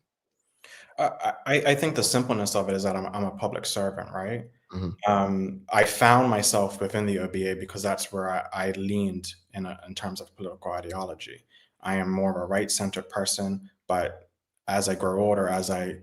I think the simpleness of it is that I'm a public servant, right? I found myself within the OBA because that's where I leaned in terms of political ideology. I am more of a right-centered person, but as I grow older, as I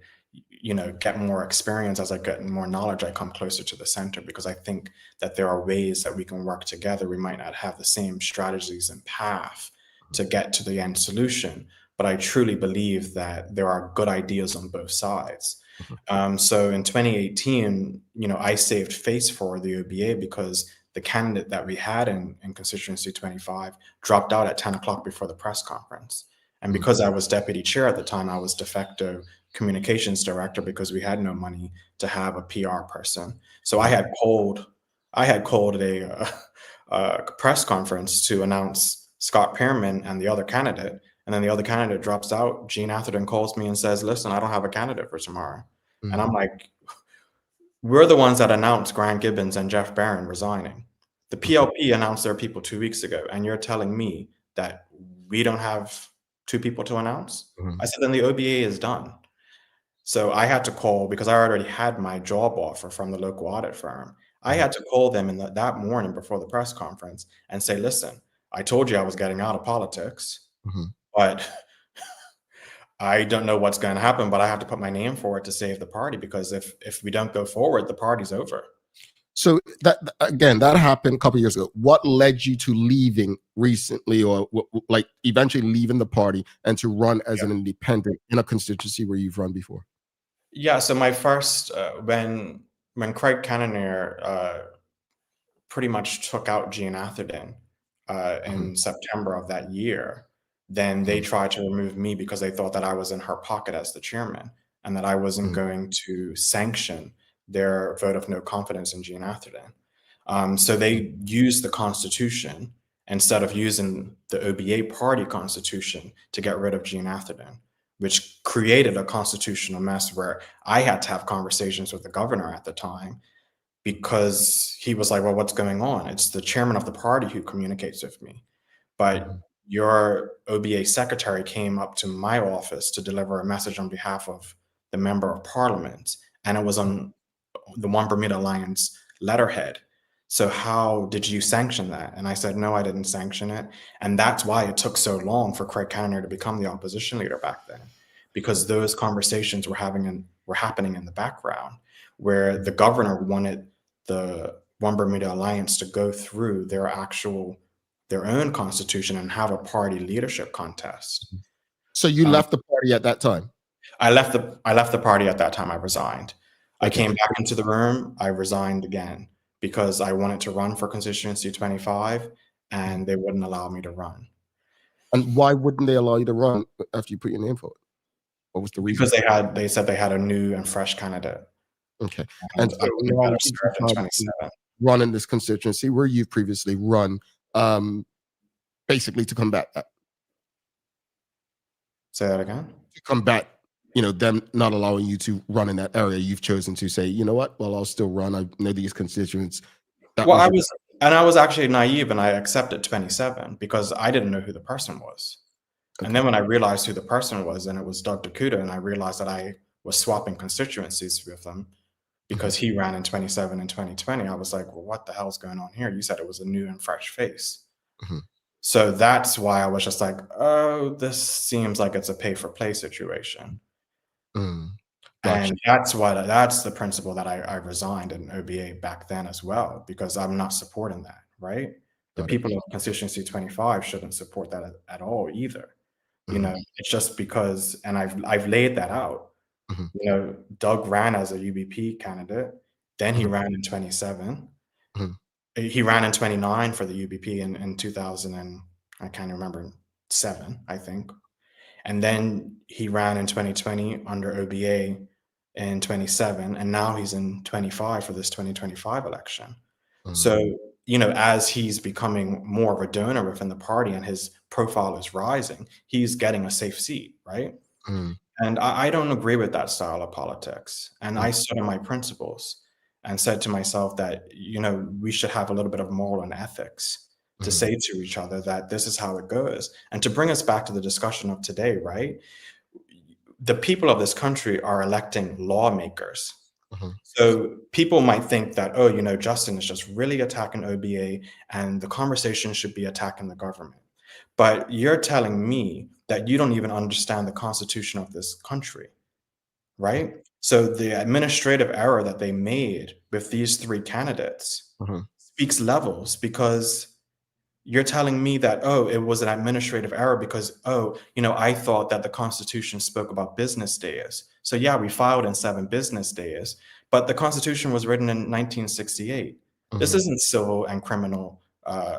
get more experience, as I get more knowledge, I come closer to the center, because I think that there are ways that we can work together. We might not have the same strategies and path to get to the end solution, but I truly believe that there are good ideas on both sides. So in 2018, I saved face for the OBA because the candidate that we had in constituency 25 dropped out at 10 o'clock before the press conference. And because I was deputy chair at the time, I was de facto communications director because we had no money to have a PR person. So I had called a press conference to announce Scott Pearman and the other candidate. And then the other candidate drops out. Gene Atherton calls me and says, listen, I don't have a candidate for tomorrow. And I'm like, we're the ones that announced Grant Gibbons and Jeff Barron resigning. The PLP announced their people 2 weeks ago, and you're telling me that we don't have 2 people to announce? I said, then the OBA is done. So I had to call, because I already had my job offer from the local audit firm. I had to call them that morning before the press conference and say, listen, I told you I was getting out of politics, but I don't know what's going to happen, but I have to put my name forward to save the party, because if we don't go forward, the party's over. So that happened a couple of years ago. What led you to leaving recently, or like eventually leaving the party and to run as an independent in a constituency where you've run before? Yeah, so my first, when Craig Cannonier pretty much took out Gene Atherton in September of that year, then they tried to remove me because they thought that I was in her pocket as the chairman and that I wasn't going to sanction their vote of no confidence in Gene Atherton. So they used the Constitution instead of using the OBA party Constitution to get rid of Gene Atherton, which created a constitutional mess where I had to have conversations with the governor at the time, because he was like, well, what's going on? It's the chairman of the party who communicates with me. But your OBA secretary came up to my office to deliver a message on behalf of the member of parliament, and it was on the One Bermuda Alliance letterhead. So how did you sanction that? And I said, no, I didn't sanction it. And that's why it took so long for Craig Cannonier to become the opposition leader back then, because those conversations were happening in the background, where the governor wanted the One Bermuda Alliance to go through their own constitution and have a party leadership contest. So you left the party at that time? I left the party at that time. I resigned. I came back into the room. I resigned again because I wanted to run for constituency 25, and they wouldn't allow me to run. And why wouldn't they allow you to run after you put your name forward? What was the reason? Because they said they had a new and fresh candidate. Okay. And so run in this constituency where you've previously run, basically to combat that. Say that again? To combat, them not allowing you to run in that area, you've chosen to say, you know what? Well, I'll still run. I know these constituents. I was actually naive, and I accepted 27 because I didn't know who the person was. Okay. And then when I realized who the person was, and it was Doug Dakuda, and I realized that I was swapping constituencies with him because he ran in 27 and 2020, I was like, well, what the hell's going on here? You said it was a new and fresh face. So that's why I was just like, oh, this seems like it's a pay for play situation. And that's the principle that I resigned in OBA back then as well, because I'm not supporting that, right? The people of Constituency 25 shouldn't support that at all either. You know, it's just because, and I've laid that out. You know, Doug ran as a UBP candidate, then he ran in 27. He ran in 29 for the UBP in 2000, and I can't remember, 7, I think. And then he ran in 2020 under OBA in 27, and now he's in 25 for this 2025 election. So, you know, as he's becoming more of a donor within the party and his profile is rising, he's getting a safe seat, right? And I don't agree with that style of politics. And I stood on my principles and said to myself that, you know, we should have a little bit of moral and ethics to say to each other that this is how it goes. And to bring us back to the discussion of today, right? The people of this country are electing lawmakers. So people might think that, oh, you know, Justin is just really attacking OBA and the conversation should be attacking the government. But you're telling me that you don't even understand the constitution of this country, right? So the administrative error that they made with these 3 candidates speaks levels, because you're telling me that, oh, it was an administrative error because, oh, you know, I thought that the Constitution spoke about business days. So yeah, we filed in 7 business days, but the Constitution was written in 1968. This isn't civil and criminal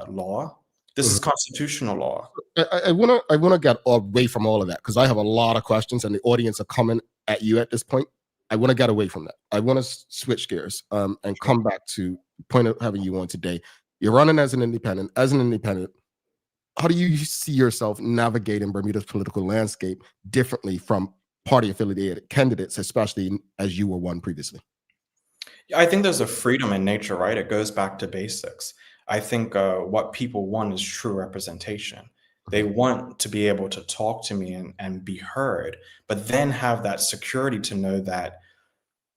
law. This is constitutional law. I wanna get away from all of that, because I have a lot of questions and the audience are coming at you at this point. I want to get away from that. I want to switch gears and come back to the point of having you on today. You're running as an independent. As an independent, how do you see yourself navigating Bermuda's political landscape differently from party-affiliated candidates, especially as you were one previously? I think there's a freedom in nature, right? It goes back to basics. I think what people want is true representation. They want to be able to talk to me and be heard, but then have that security to know that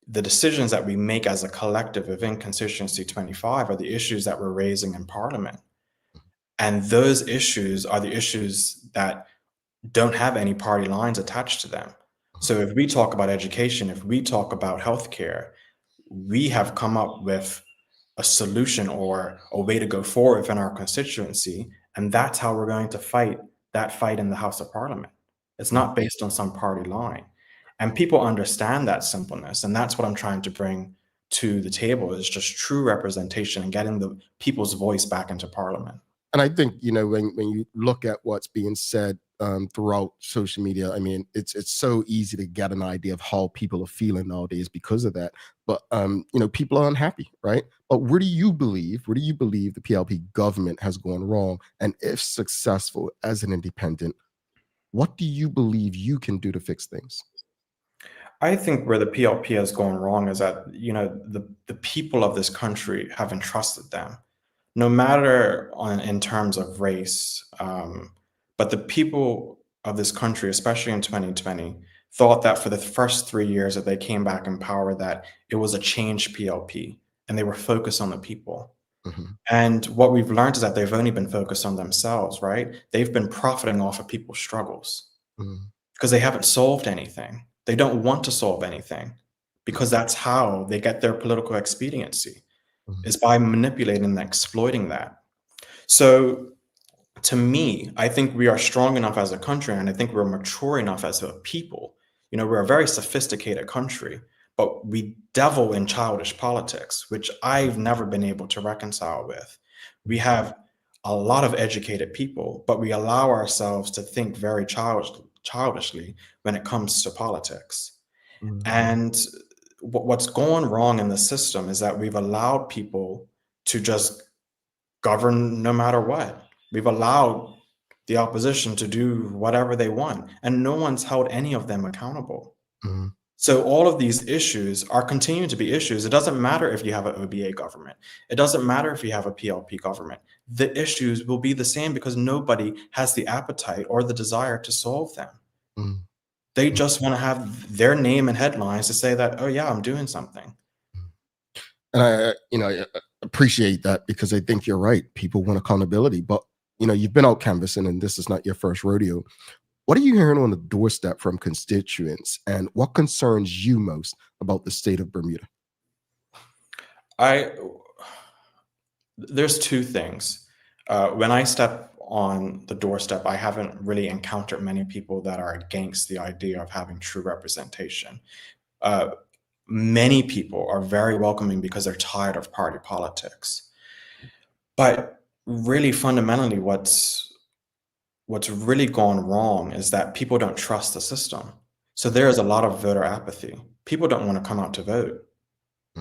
the decisions that we make as a collective within Constituency 25 are the issues that we're raising in Parliament. And those issues are the issues that don't have any party lines attached to them. So if we talk about education, if we talk about healthcare, we have come up with a solution or a way to go forward within our constituency. And that's how we're going to fight that fight in the House of Parliament. It's not based on some party line. And people understand that simpleness. And that's what I'm trying to bring to the table, is just true representation and getting the people's voice back into Parliament. And I think, you know, when you look at what's being said throughout social media, I mean, it's so easy to get an idea of how people are feeling nowadays because of that. But, you know, people are unhappy, right? But where do you believe the PLP government has gone wrong? And if successful as an independent, what do you believe you can do to fix things? I think where the PLP has gone wrong is that, you know, the people of this country have entrusted them, no matter in terms of race. But the people of this country, especially in 2020, thought that for the first 3 years that they came back in power, that it was a change PLP and they were focused on the people. And what we've learned is that they've only been focused on themselves, right? They've been profiting off of people's struggles because they haven't solved anything. They don't want to solve anything because that's how they get their political expediency, is by manipulating and exploiting that. So to me, I think we are strong enough as a country, and I think we're mature enough as a people. You know, we're a very sophisticated country, but we devil in childish politics, which I've never been able to reconcile with. We have a lot of educated people, but we allow ourselves to think very childishly when it comes to politics. And what's going wrong in the system is that we've allowed people to just govern no matter what. We've allowed the opposition to do whatever they want, and no one's held any of them accountable. So all of these issues are continuing to be issues. It doesn't matter if you have an OBA government. It doesn't matter if you have a PLP government. The issues will be the same because nobody has the appetite or the desire to solve them. They just want to have their name and headlines to say that, oh yeah, I'm doing something. And I appreciate that, because I think you're right. People want accountability, but you know, you've been out canvassing and this is not your first rodeo. What are you hearing on the doorstep from constituents, and what concerns you most about the state of Bermuda? There's two things. When I step on the doorstep, I haven't really encountered many people that are against the idea of having true representation. Many people are very welcoming because they're tired of party politics. But really fundamentally, what's really gone wrong is that people don't trust the system. So there is a lot of voter apathy. People don't want to come out to vote.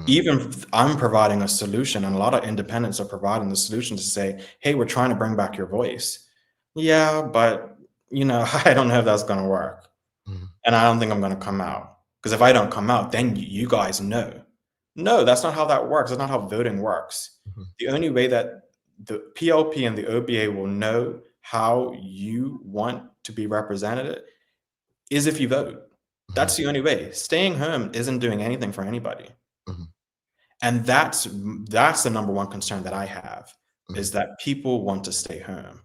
Even I'm providing a solution, and a lot of independents are providing the solution to say, hey, we're trying to bring back your voice. Yeah, but I don't know if that's going to work. And I don't think I'm going to come out. Because if I don't come out, then you guys know. No, that's not how that works. That's not how voting works. The only way that the PLP and the OBA will know how you want to be represented is if you vote. That's the only way. Staying home isn't doing anything for anybody. And that's the number one concern that I have, is that people want to stay home.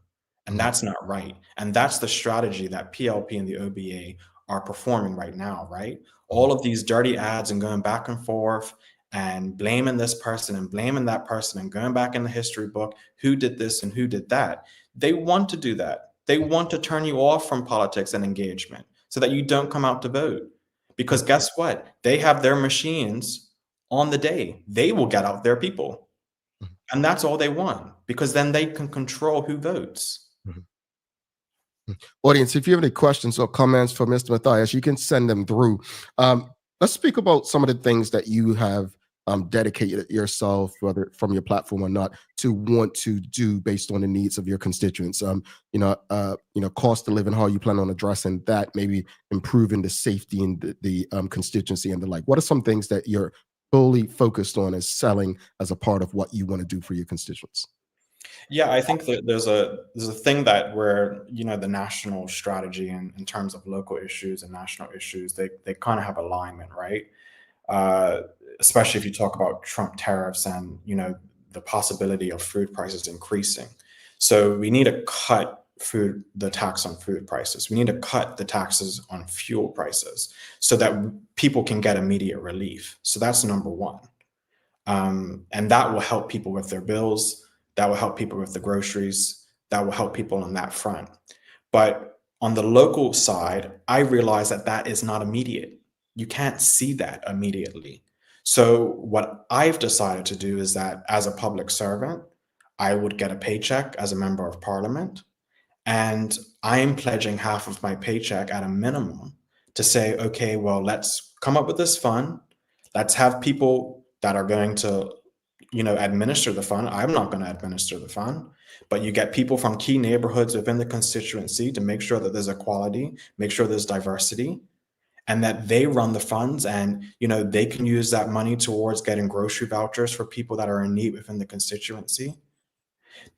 And that's not right. And that's the strategy that PLP and the OBA are performing right now, right? All of these dirty ads and going back and forth and blaming this person and blaming that person and going back in the history book, who did this and who did that. They want to do that. They want to turn you off from politics and engagement so that you don't come out to vote. Because guess what? They have their machines on the day. They will get out their people. And that's all they want, because then they can control who votes. Audience, if you have any questions or comments for Mr. Mathias, you can send them through. Let's speak about some of the things that you have dedicated yourself, whether from your platform or not, to want to do based on the needs of your constituents. Cost of living, how you plan on addressing that, maybe improving the safety in the constituency and the like. What are some things that you're fully focused on as selling as a part of what you want to do for your constituents? Yeah, I think that there's a thing that where, the national strategy in terms of local issues and national issues, they kind of have alignment, right? Especially if you talk about Trump tariffs and, the possibility of food prices increasing. So we need to cut the tax on food prices. We need to cut the taxes on fuel prices so that people can get immediate relief. So that's number one. And that will help people with their bills. That will help people with the groceries. That will help people on that front. But on the local side, I realize that is not immediate. You can't see that immediately. So what I've decided to do is that as a public servant, I would get a paycheck as a member of parliament. And I am pledging half of my paycheck at a minimum to say, okay, well, let's come up with this fund. Let's have people that are going to administer the fund. I'm not going to administer the fund, but you get people from key neighborhoods within the constituency to make sure that there's equality, make sure there's diversity, and that they run the funds, and they can use that money towards getting grocery vouchers for people that are in need within the constituency.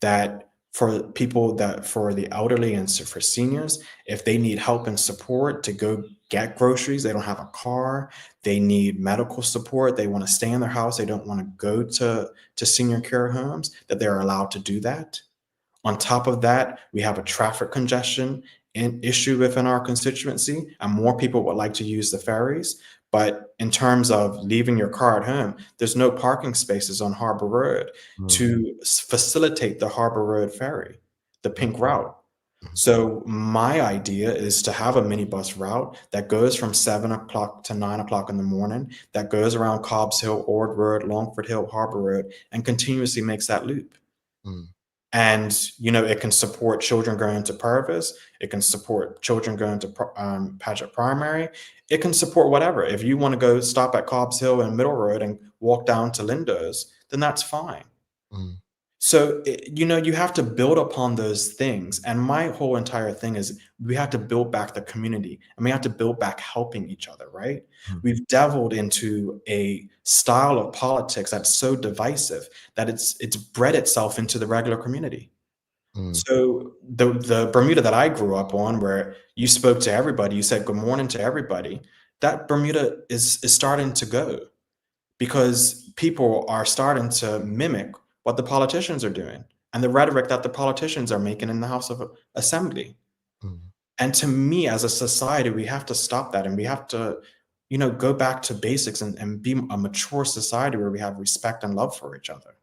That for people for the elderly and for seniors, if they need help and support to go get groceries, they don't have a car, they need medical support, they want to stay in their house, they don't want to go to senior care homes, that they're allowed to do that. On top of that, we have a traffic congestion issue within our constituency, and more people would like to use the ferries. But in terms of leaving your car at home, there's no parking spaces on Harbor Road to facilitate the Harbor Road ferry, the pink route. So my idea is to have a minibus route that goes from 7 o'clock to 9 o'clock in the morning, that goes around Cobbs Hill, Ord Road, Longford Hill, Harbor Road, and continuously makes that loop. And, it can support children going to Purvis. It can support children going to Paget Primary. It can support whatever. If you want to go stop at Cobbs Hill and Middle Road and walk down to Lindo's, then that's fine. So, you have to build upon those things. And my whole entire thing is we have to build back the community, and we have to build back helping each other, right? We've deviled into a style of politics that's so divisive that it's bred itself into the regular community. So the Bermuda that I grew up on, where you spoke to everybody, you said good morning to everybody, that Bermuda is starting to go, because people are starting to mimic what the politicians are doing and the rhetoric that the politicians are making in the House of Assembly. And to me, as a society, we have to stop that, and we have to, go back to basics and be a mature society where we have respect and love for each other.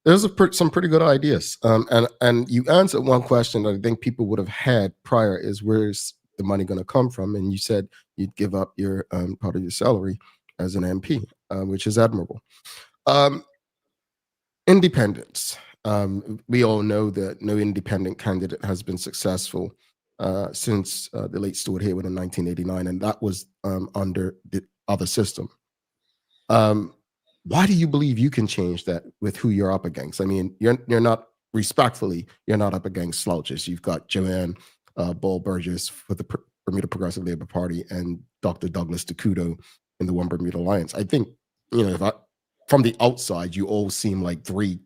There's some pretty good ideas, and you answered one question that I think people would have had prior: is where's the money going to come from? And you said you'd give up your part of your salary as an MP, which is admirable. Independence. We all know that no independent candidate has been successful since the late Stuart Haywood in 1989, and that was under the other system. Why do you believe you can change that with who you're up against? I mean, you're not, respectfully, you're not up against slouches. You've got Joanne Ball Burgess for the Bermuda Progressive Labor Party and Dr. Douglas DeCudo in the One Bermuda Alliance. I think, from the outside, you all seem like three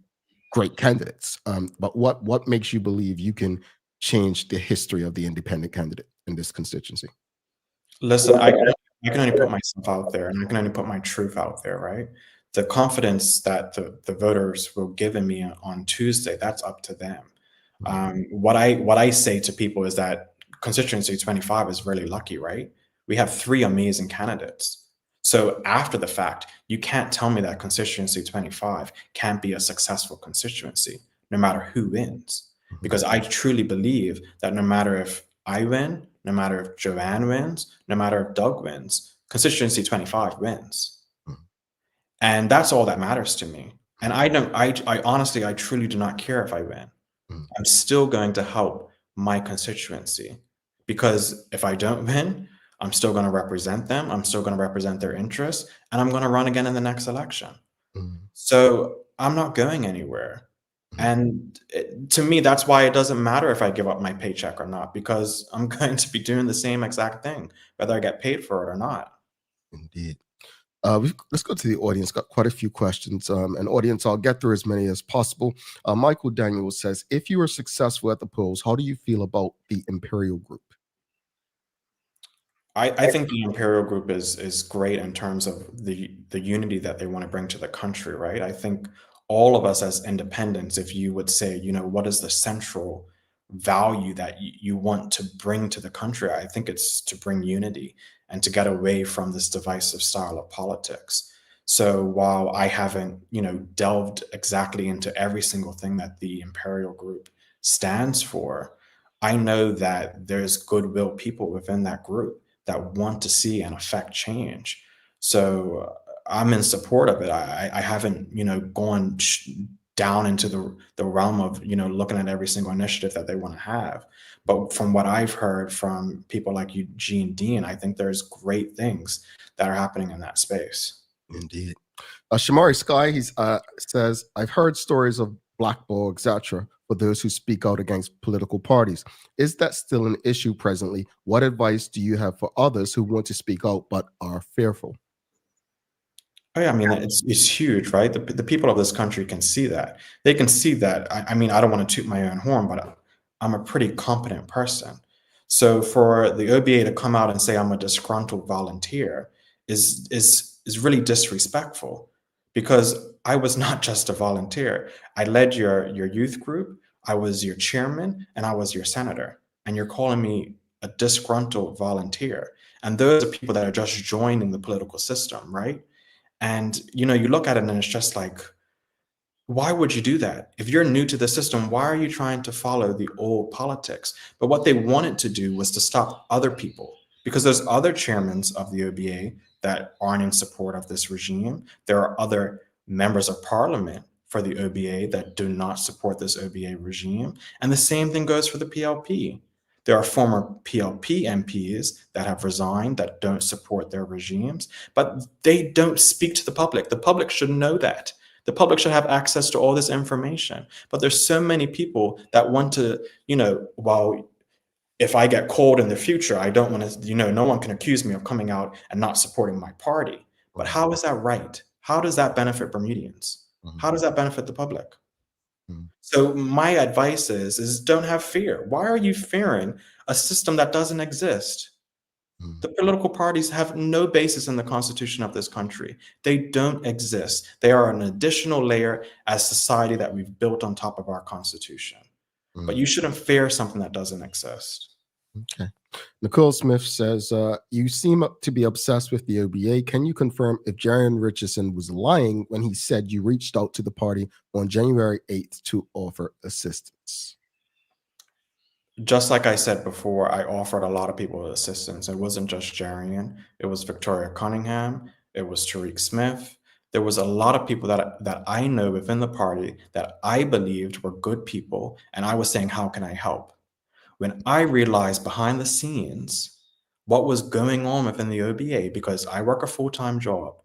great candidates. But what makes you believe you can change the history of the independent candidate in this constituency? Listen, I can only put myself out there, and I can only put my truth out there, right? The confidence that the voters will give in me on Tuesday, that's up to them. What I say to people is that constituency 25 is really lucky, right? We have 3 amazing candidates. So after the fact, you can't tell me that constituency 25 can't be a successful constituency, no matter who wins. Because I truly believe that no matter if I win, no matter if Joanne wins, no matter if Doug wins, constituency 25 wins. And that's all that matters to me. And I honestly, I truly do not care if I win. I'm still going to help my constituency, because if I don't win, I'm still going to represent them. I'm still going to represent their interests, and I'm going to run again in the next election. So I'm not going anywhere. And to me, that's why it doesn't matter if I give up my paycheck or not, because I'm going to be doing the same exact thing, whether I get paid for it or not. Indeed. Let's go to the audience. Got quite a few questions. And audience, I'll get through as many as possible. Michael Daniel says, if you are successful at the polls, how do you feel about the Imperial Group? I think the Imperial Group is great in terms of the unity that they want to bring to the country, right? I think all of us as independents, if you would say, what is the central value that you want to bring to the country, I think it's to bring unity and to get away from this divisive style of politics. So while I haven't, delved exactly into every single thing that the Imperial Group stands for, I know that there's goodwill people within that group that want to see and affect change. So I'm in support of it. I haven't, gone down into the realm of, looking at every single initiative that they want to have. But from what I've heard from people like Eugene Dean, I think there's great things that are happening in that space. Indeed. Shamari Sky, he says, I've heard stories of blackball, etc., for those who speak out against political parties. Is that still an issue presently? What advice do you have for others who want to speak out but are fearful? Oh, yeah, I mean, it's huge, right? The people of this country can see that. They can see that. I mean, I don't want to toot my own horn, but I'm a pretty competent person. So for the OBA to come out and say I'm a disgruntled volunteer is really disrespectful, because I was not just a volunteer. I led your youth group, I was your chairman, and I was your senator. And you're calling me a disgruntled volunteer. And those are people that are just joining the political system, right? And, you look at it and it's just like, why would you do that? If you're new to the system, why are you trying to follow the old politics? But what they wanted to do was to stop other people, because there's other chairmen of the OBA that aren't in support of this regime. There are other members of parliament for the OBA that do not support this OBA regime. And the same thing goes for the PLP. There are former PLP MPs that have resigned that don't support their regimes, but they don't speak to the public. The public should know that. The public should have access to all this information. But there's so many people that want to, while if I get called in the future, I don't want to, no one can accuse me of coming out and not supporting my party. But how is that right? How does that benefit Bermudians? How does that benefit the public? So my advice is don't have fear. Why are you fearing a system that doesn't exist? The political parties have no basis in the Constitution of this country. They don't exist. They are an additional layer as society that we've built on top of our Constitution. But you shouldn't fear something that doesn't exist. Okay. Nicole Smith says, you seem to be obsessed with the OBA. Can you confirm if Jarian Richardson was lying when he said you reached out to the party on January 8th to offer assistance? Just like I said before, I offered a lot of people assistance. It wasn't just Jarian. It was Victoria Cunningham. It was Tariq Smith. There was a lot of people that I know within the party that I believed were good people, and I was saying, how can I help? When I realized behind the scenes what was going on within the OBA, because I work a full-time job,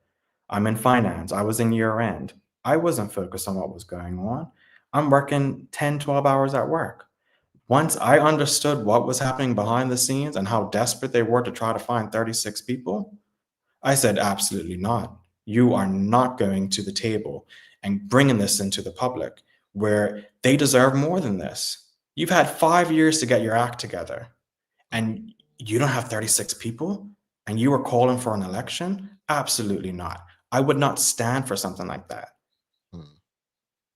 I'm in finance, I was in year end, I wasn't focused on what was going on. I'm working 10, 12 hours at work. Once I understood what was happening behind the scenes and how desperate they were to try to find 36 people, I said, absolutely not. You are not going to the table and bringing this into the public where they deserve more than this. You've had 5 years to get your act together and you don't have 36 people and you are calling for an election? Absolutely not. I would not stand for something like that.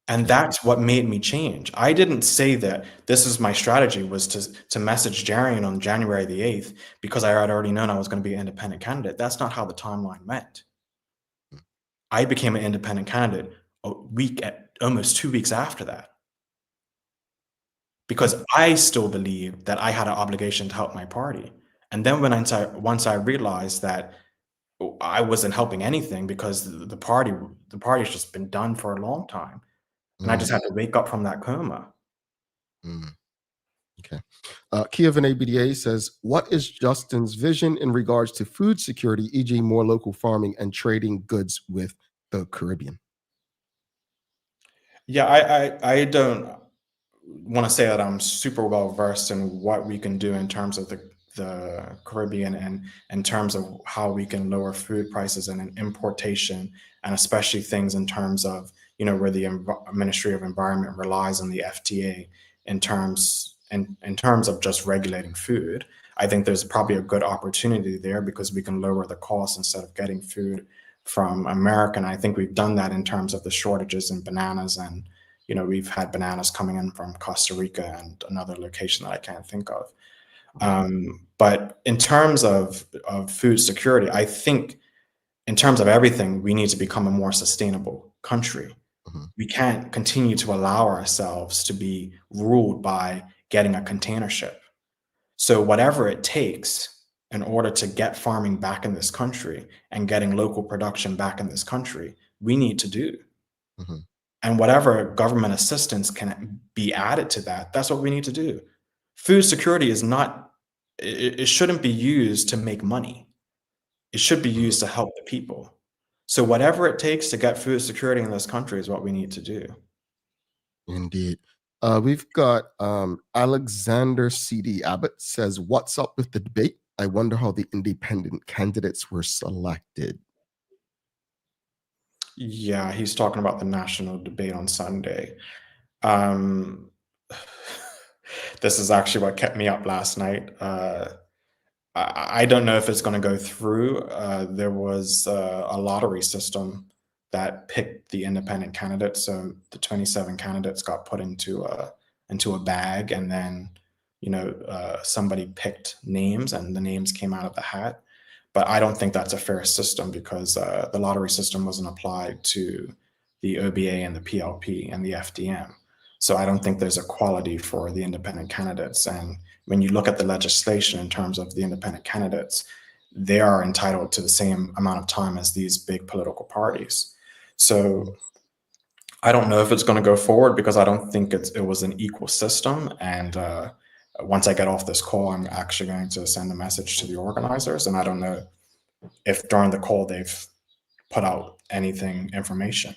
And that's what made me change. I didn't say that this is my strategy was to message Jarian on January the 8th because I had already known I was going to be an independent candidate. That's not how the timeline went. I became an independent candidate almost 2 weeks after that. Because I still believed that I had an obligation to help my party. And then once I realized that I wasn't helping anything because the party's just been done for a long time. And I just had to wake up from that coma. Okay. Kia Vinay BDA says, what is Justin's vision in regards to food security, e.g. more local farming and trading goods with the Caribbean? Yeah, I don't want to say that I'm super well versed in what we can do in terms of the Caribbean and in terms of how we can lower food prices and importation, and especially things in terms of, where the Ministry of Environment relies on the FTA in terms of just regulating food. I think there's probably a good opportunity there because we can lower the cost instead of getting food from America. And I think we've done that in terms of the shortages in bananas, and we've had bananas coming in from Costa Rica and another location that I can't think of. But in terms of food security, I think in terms of everything, we need to become a more sustainable country. We can't continue to allow ourselves to be ruled by getting a container ship. So whatever it takes in order to get farming back in this country and getting local production back in this country, we need to do. And whatever government assistance can be added to that, that's what we need to do. Food security is not, it shouldn't be used to make money. It should be used to help the people. So whatever it takes to get food security in this country is what we need to do. Indeed. We've got Alexander C.D. Abbott says, what's up with the debate? I wonder how the independent candidates were selected. Yeah, he's talking about the national debate on Sunday. This is actually what kept me up last night. I don't know if it's going to go through. There was a lottery system that picked the independent candidates. So the 27 candidates got put into a bag, and then somebody picked names, and the names came out of the hat. But I don't think that's a fair system because the lottery system wasn't applied to the OBA and the PLP and the FDM. So I don't think there's equality for the independent candidates. And when you look at the legislation in terms of the independent candidates, they are entitled to the same amount of time as these big political parties. So I don't know if it's going to go forward because I don't think it was an equal system. And once I get off this call, I'm actually going to send a message to the organizers. And I don't know if during the call they've put out information.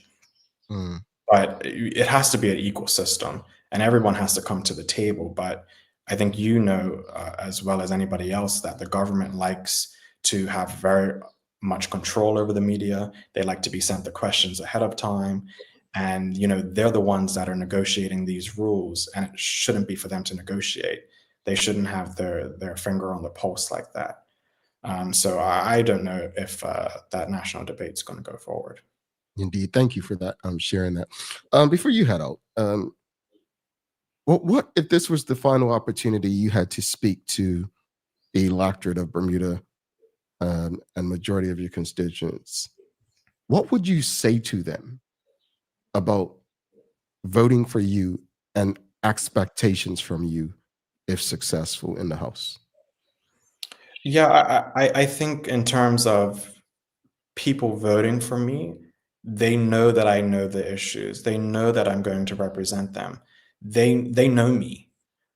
But it has to be an equal system and everyone has to come to the table. But I think as well as anybody else that the government likes to have very much control over the media. They like to be sent the questions ahead of time. And, they're the ones that are negotiating these rules, and it shouldn't be for them to negotiate. They shouldn't have their finger on the pulse like that. So I don't know if that national debate is going to go forward. Indeed. Thank you for that. Sharing that. Before you head out, Well, what if this was the final opportunity you had to speak to the electorate of Bermuda and majority of your constituents? What would you say to them about voting for you and expectations from you if successful in the House? Yeah, I think in terms of people voting for me, they know that I know the issues. They know that I'm going to represent them. They know me.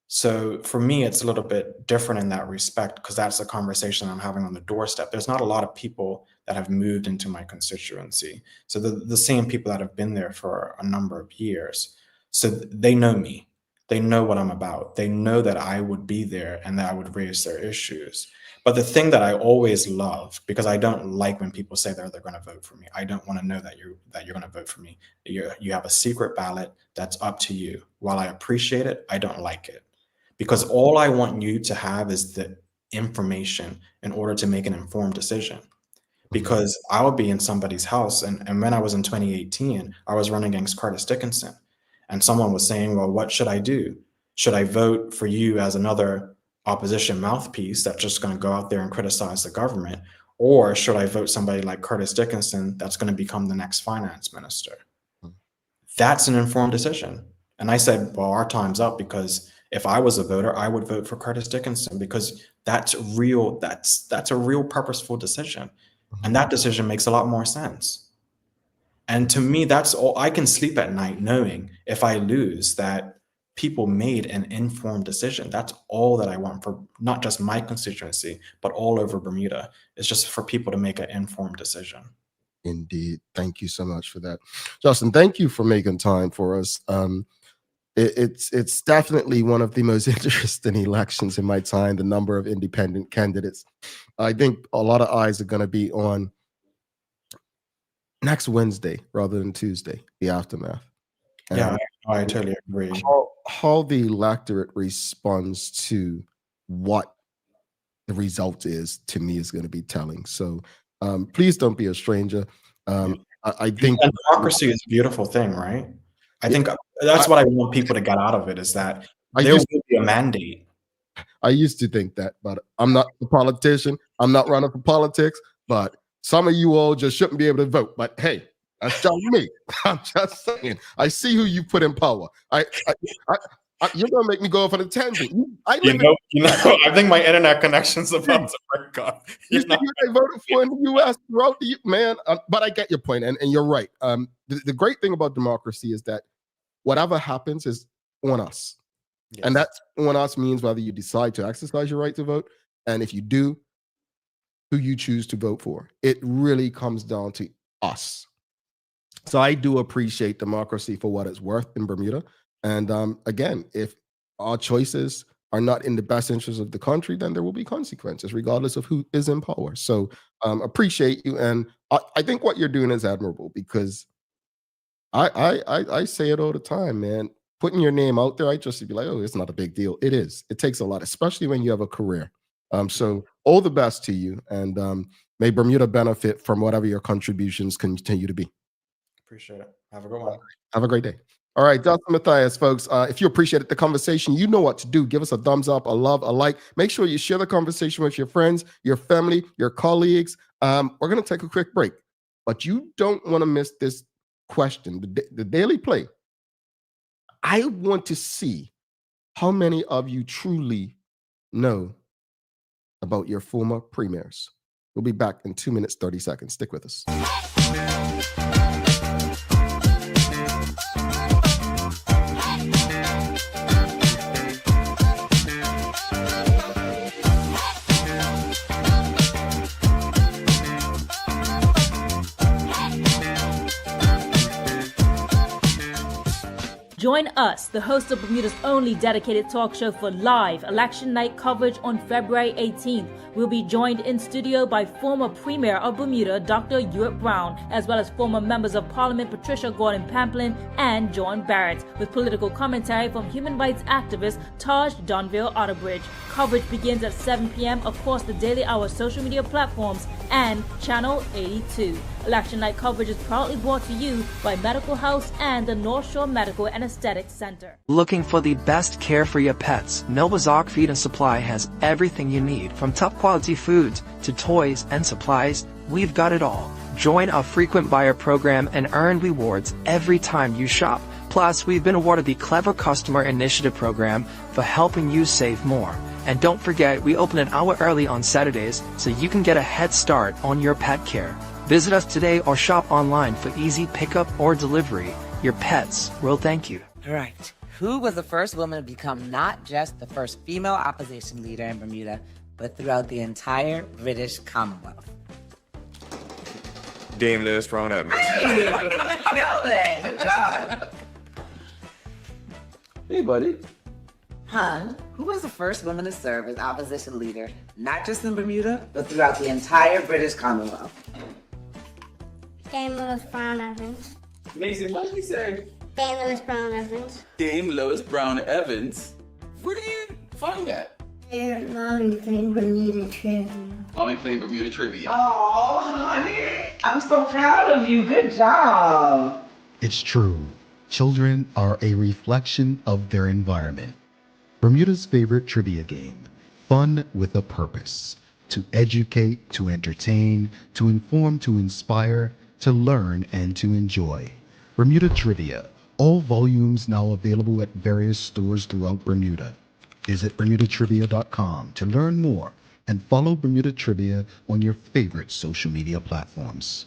So for me, it's a little bit different in that respect because that's a conversation I'm having on the doorstep. There's not a lot of people that have moved into my constituency. So the same people that have been there for a number of years. So they know me. They know what I'm about. They know that I would be there and that I would raise their issues. But the thing that I always love, because I don't like when people say they're going to vote for me. I don't want to know that you're going to vote for me. You have a secret ballot that's up to you. While I appreciate it, I don't like it. Because all I want you to have is the information in order to make an informed decision. Because I would be in somebody's house, and when I was in 2018, I was running against Curtis Dickinson. And someone was saying, well, what should I do? Should I vote for you as another opposition mouthpiece that's just going to go out there and criticize the government? Or should I vote somebody like Curtis Dickinson that's going to become the next finance minister? That's an informed decision. And I said, well, our time's up, because if I was a voter, I would vote for Curtis Dickinson, because that's real. That's a real purposeful decision. And that decision makes a lot more sense. And to me, that's all. I can sleep at night knowing if I lose that people made an informed decision. That's all that I want for not just my constituency, but all over Bermuda. It's just for people to make an informed decision. Indeed. Thank you so much for that. Justin, thank you for making time for us. It's definitely one of the most interesting elections in my time, the number of independent candidates. I think a lot of eyes are going to be on next Wednesday rather than Tuesday, the aftermath. Yeah, I totally agree. How the electorate responds to what the result is, to me, is going to be telling. So please don't be a stranger. I think democracy is a beautiful thing, right? I think that's what I want people to get out of it, is that there will be a mandate. I used to think that, but I'm not a politician. I'm not running for politics, but some of you all just shouldn't be able to vote. But hey, that's just me. I'm just saying. I see who you put in power. You're gonna make me go off on a tangent. I think my internet connection's about to break off. You see who they voted for in the U.S. throughout the man. But I get your point, and you're right. The great thing about democracy is that whatever happens is on us. Yes. And that's on us means whether you decide to exercise your right to vote, and if you do, who you choose to vote for. It really comes down to us. So I do appreciate democracy for what it's worth in Bermuda. And again, if our choices are not in the best interest of the country, then there will be consequences, regardless of who is in power. So appreciate you. And I think what you're doing is admirable, because I say it all the time, man. Putting your name out there, I just be like, oh, it's not a big deal. It is. It takes a lot, especially when you have a career. So all the best to you, and may Bermuda benefit from whatever your contributions continue to be. Appreciate it. Have a good one. Have a great day. All right, Justin Mathias, folks, if you appreciated the conversation, you know what to do. Give us a thumbs up, a love, a like. Make sure you share the conversation with your friends, your family, your colleagues. We're going to take a quick break, but you don't want to miss this question, the Daily Play. I want to see how many of you truly know about your former premiers. We'll be back in 2 minutes, 30 seconds. Stick with us. Join us, the host of Bermuda's only dedicated talk show, for live election night coverage on February 18th. We'll be joined in studio by former Premier of Bermuda, Dr. Ewart Brown, as well as former members of Parliament Patricia Gordon-Pamplin and John Barrett, with political commentary from human rights activist Taj Donville Otterbridge. Coverage begins at 7 p.m. across the Daily Hour social media platforms and Channel 82. Election night coverage is proudly brought to you by Medical House and the North Shore Medical and Aesthetic Center. Looking for the best care for your pets? Nova's Ark Feed and Supply has everything you need, from top quality foods to toys and supplies. We've got it all. Join our frequent buyer program and earn rewards every time you shop. Plus, we've been awarded the Clever Customer Initiative program for helping you save more. And don't forget, we open an hour early on Saturdays so you can get a head start on your pet care. Visit us today or shop online for easy pickup or delivery. Your pets will thank you. Right. Who was the first woman to become not just the first female opposition leader in Bermuda, but throughout the entire British Commonwealth? Dame Lewis Brown Evans. Hey, buddy. Hun, who was the first woman to serve as opposition leader, not just in Bermuda, but throughout the entire British Commonwealth? Dame Lewis Brown Evans. Mason, what did you say? Dame Lewis Brown Evans. Dame Lewis Brown Evans? Where do you find that? Mommy playing Bermuda Trivia. Mommy playing Bermuda Trivia. Oh, honey, I'm so proud of you. Good job. It's true. Children are a reflection of their environment. Bermuda's favorite trivia game, fun with a purpose. To educate, to entertain, to inform, to inspire, to learn, and to enjoy. Bermuda Trivia, all volumes now available at various stores throughout Bermuda. Visit bermudatrivia.com to learn more and follow Bermuda Trivia on your favorite social media platforms.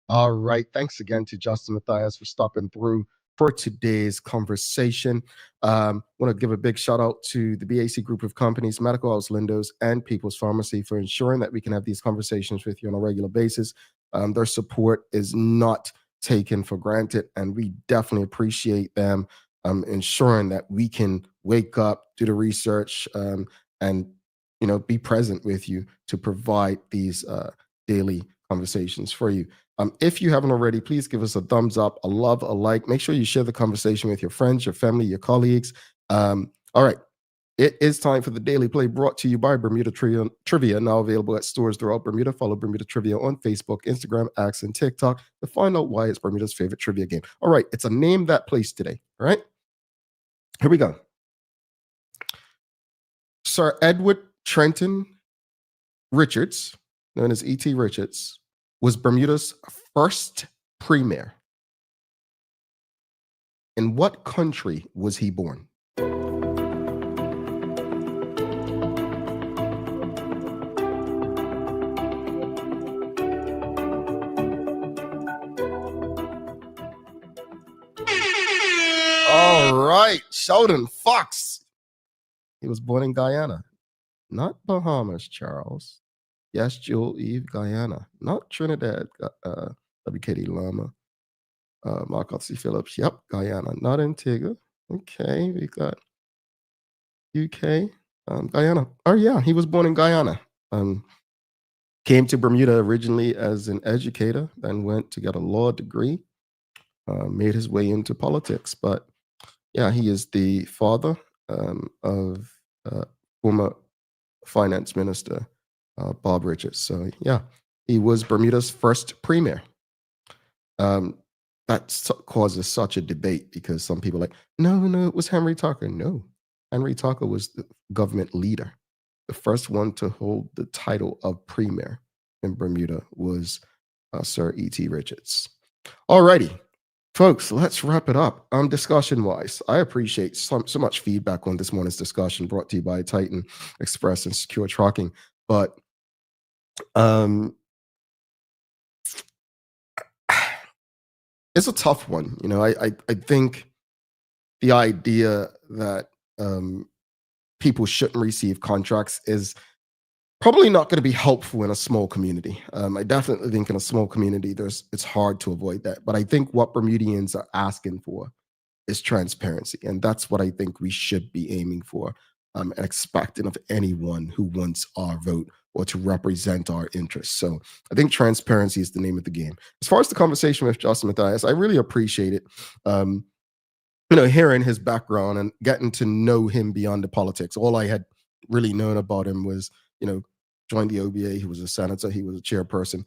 All right. Thanks again to Justin Mathias for stopping through for today's conversation. Want to give a big shout out to the BAC group of companies, Medical House Lindos, and People's Pharmacy for ensuring that we can have these conversations with you on a regular basis. Their support is not taken for granted, and we definitely appreciate them ensuring that we can wake up, do the research, and be present with you to provide these daily conversations for you. If you haven't already, please give us a thumbs up, a love, a like. Make sure you share the conversation with your friends, your family, your colleagues. All right. It is time for the Daily Play, brought to you by Bermuda Trivia, now available at stores throughout Bermuda. Follow Bermuda Trivia on Facebook, Instagram, X, and TikTok to find out why it's Bermuda's favorite trivia game. All right. It's a Name That Place today. All right. Here we go. Sir Edward Trenton Richards, known as E.T. Richards, was Bermuda's first premier. In what country was he born? All right, Sheldon Fox. He was born in Guyana, not Bahamas, Charles. Yes, Jewel Eve, Guyana, not Trinidad, WKD Lama, Mark C. Phillips. Yep, Guyana, not Antigua. Okay, we got UK, Guyana. Oh yeah, he was born in Guyana. Came to Bermuda originally as an educator, then went to get a law degree, made his way into politics. But yeah, he is the father of former finance minister Bob Richards. So yeah, he was Bermuda's first premier. That causes such a debate because some people are like, no, it was Henry Tucker. No, Henry Tucker was the government leader. The first one to hold the title of premier in Bermuda was Sir E.T. Richards. All righty, folks, let's wrap it up. Discussion-wise, I appreciate so much feedback on this morning's discussion brought to you by Titan Express and Secure Trucking. But it's a tough one. I think the idea that people shouldn't receive contracts is probably not going to be helpful in a small community. I definitely think in a small community, it's hard to avoid that. But I think what Bermudians are asking for is transparency. And that's what I think we should be aiming for and expecting of anyone who wants our vote or to represent our interests. So I think transparency is the name of the game. As far as the conversation with Justin Mathias, I really appreciate it. Hearing his background and getting to know him beyond the politics. All I had really known about him was, joined the OBA. He was a senator. He was a chairperson.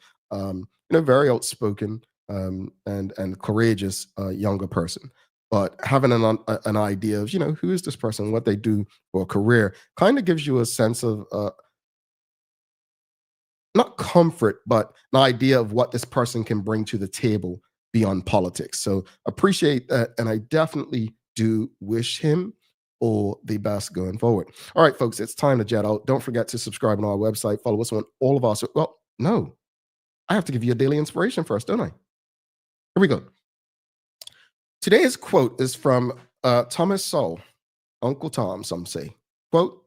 Very outspoken and courageous younger person. but having an idea of, who is this person, what they do for a career, kind of gives you a sense of not comfort, but an idea of what this person can bring to the table beyond politics. So appreciate that. And I definitely do wish him all the best going forward. All right, folks, it's time to jet out. Don't forget to subscribe on our website. Follow us on all of our, well, no, I have to give you a daily inspiration first, don't I? Here we go. Today's quote is from Thomas Sowell, Uncle Tom, some say. Quote,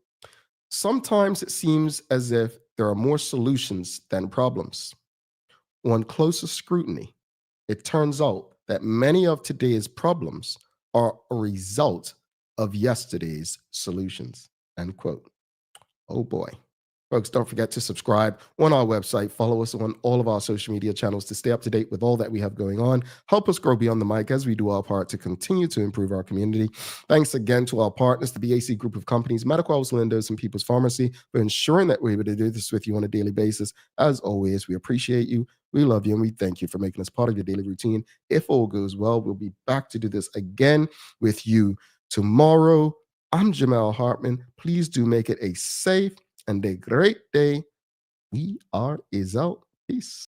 sometimes it seems as if there are more solutions than problems. On closer scrutiny, it turns out that many of today's problems are a result of yesterday's solutions, end quote. Oh boy. Folks, don't forget to subscribe on our website. Follow us on all of our social media channels to stay up to date with all that we have going on. Help us grow beyond the mic as we do our part to continue to improve our community. Thanks again to our partners, the BAC Group of Companies, Medical House Lindos, and People's Pharmacy, for ensuring that we're able to do this with you on a daily basis. As always, we appreciate you. We love you, and we thank you for making us part of your daily routine. If all goes well, we'll be back to do this again with you tomorrow. I'm Jamel Hartman. Please do make it a safe and a great day. We are out. Peace.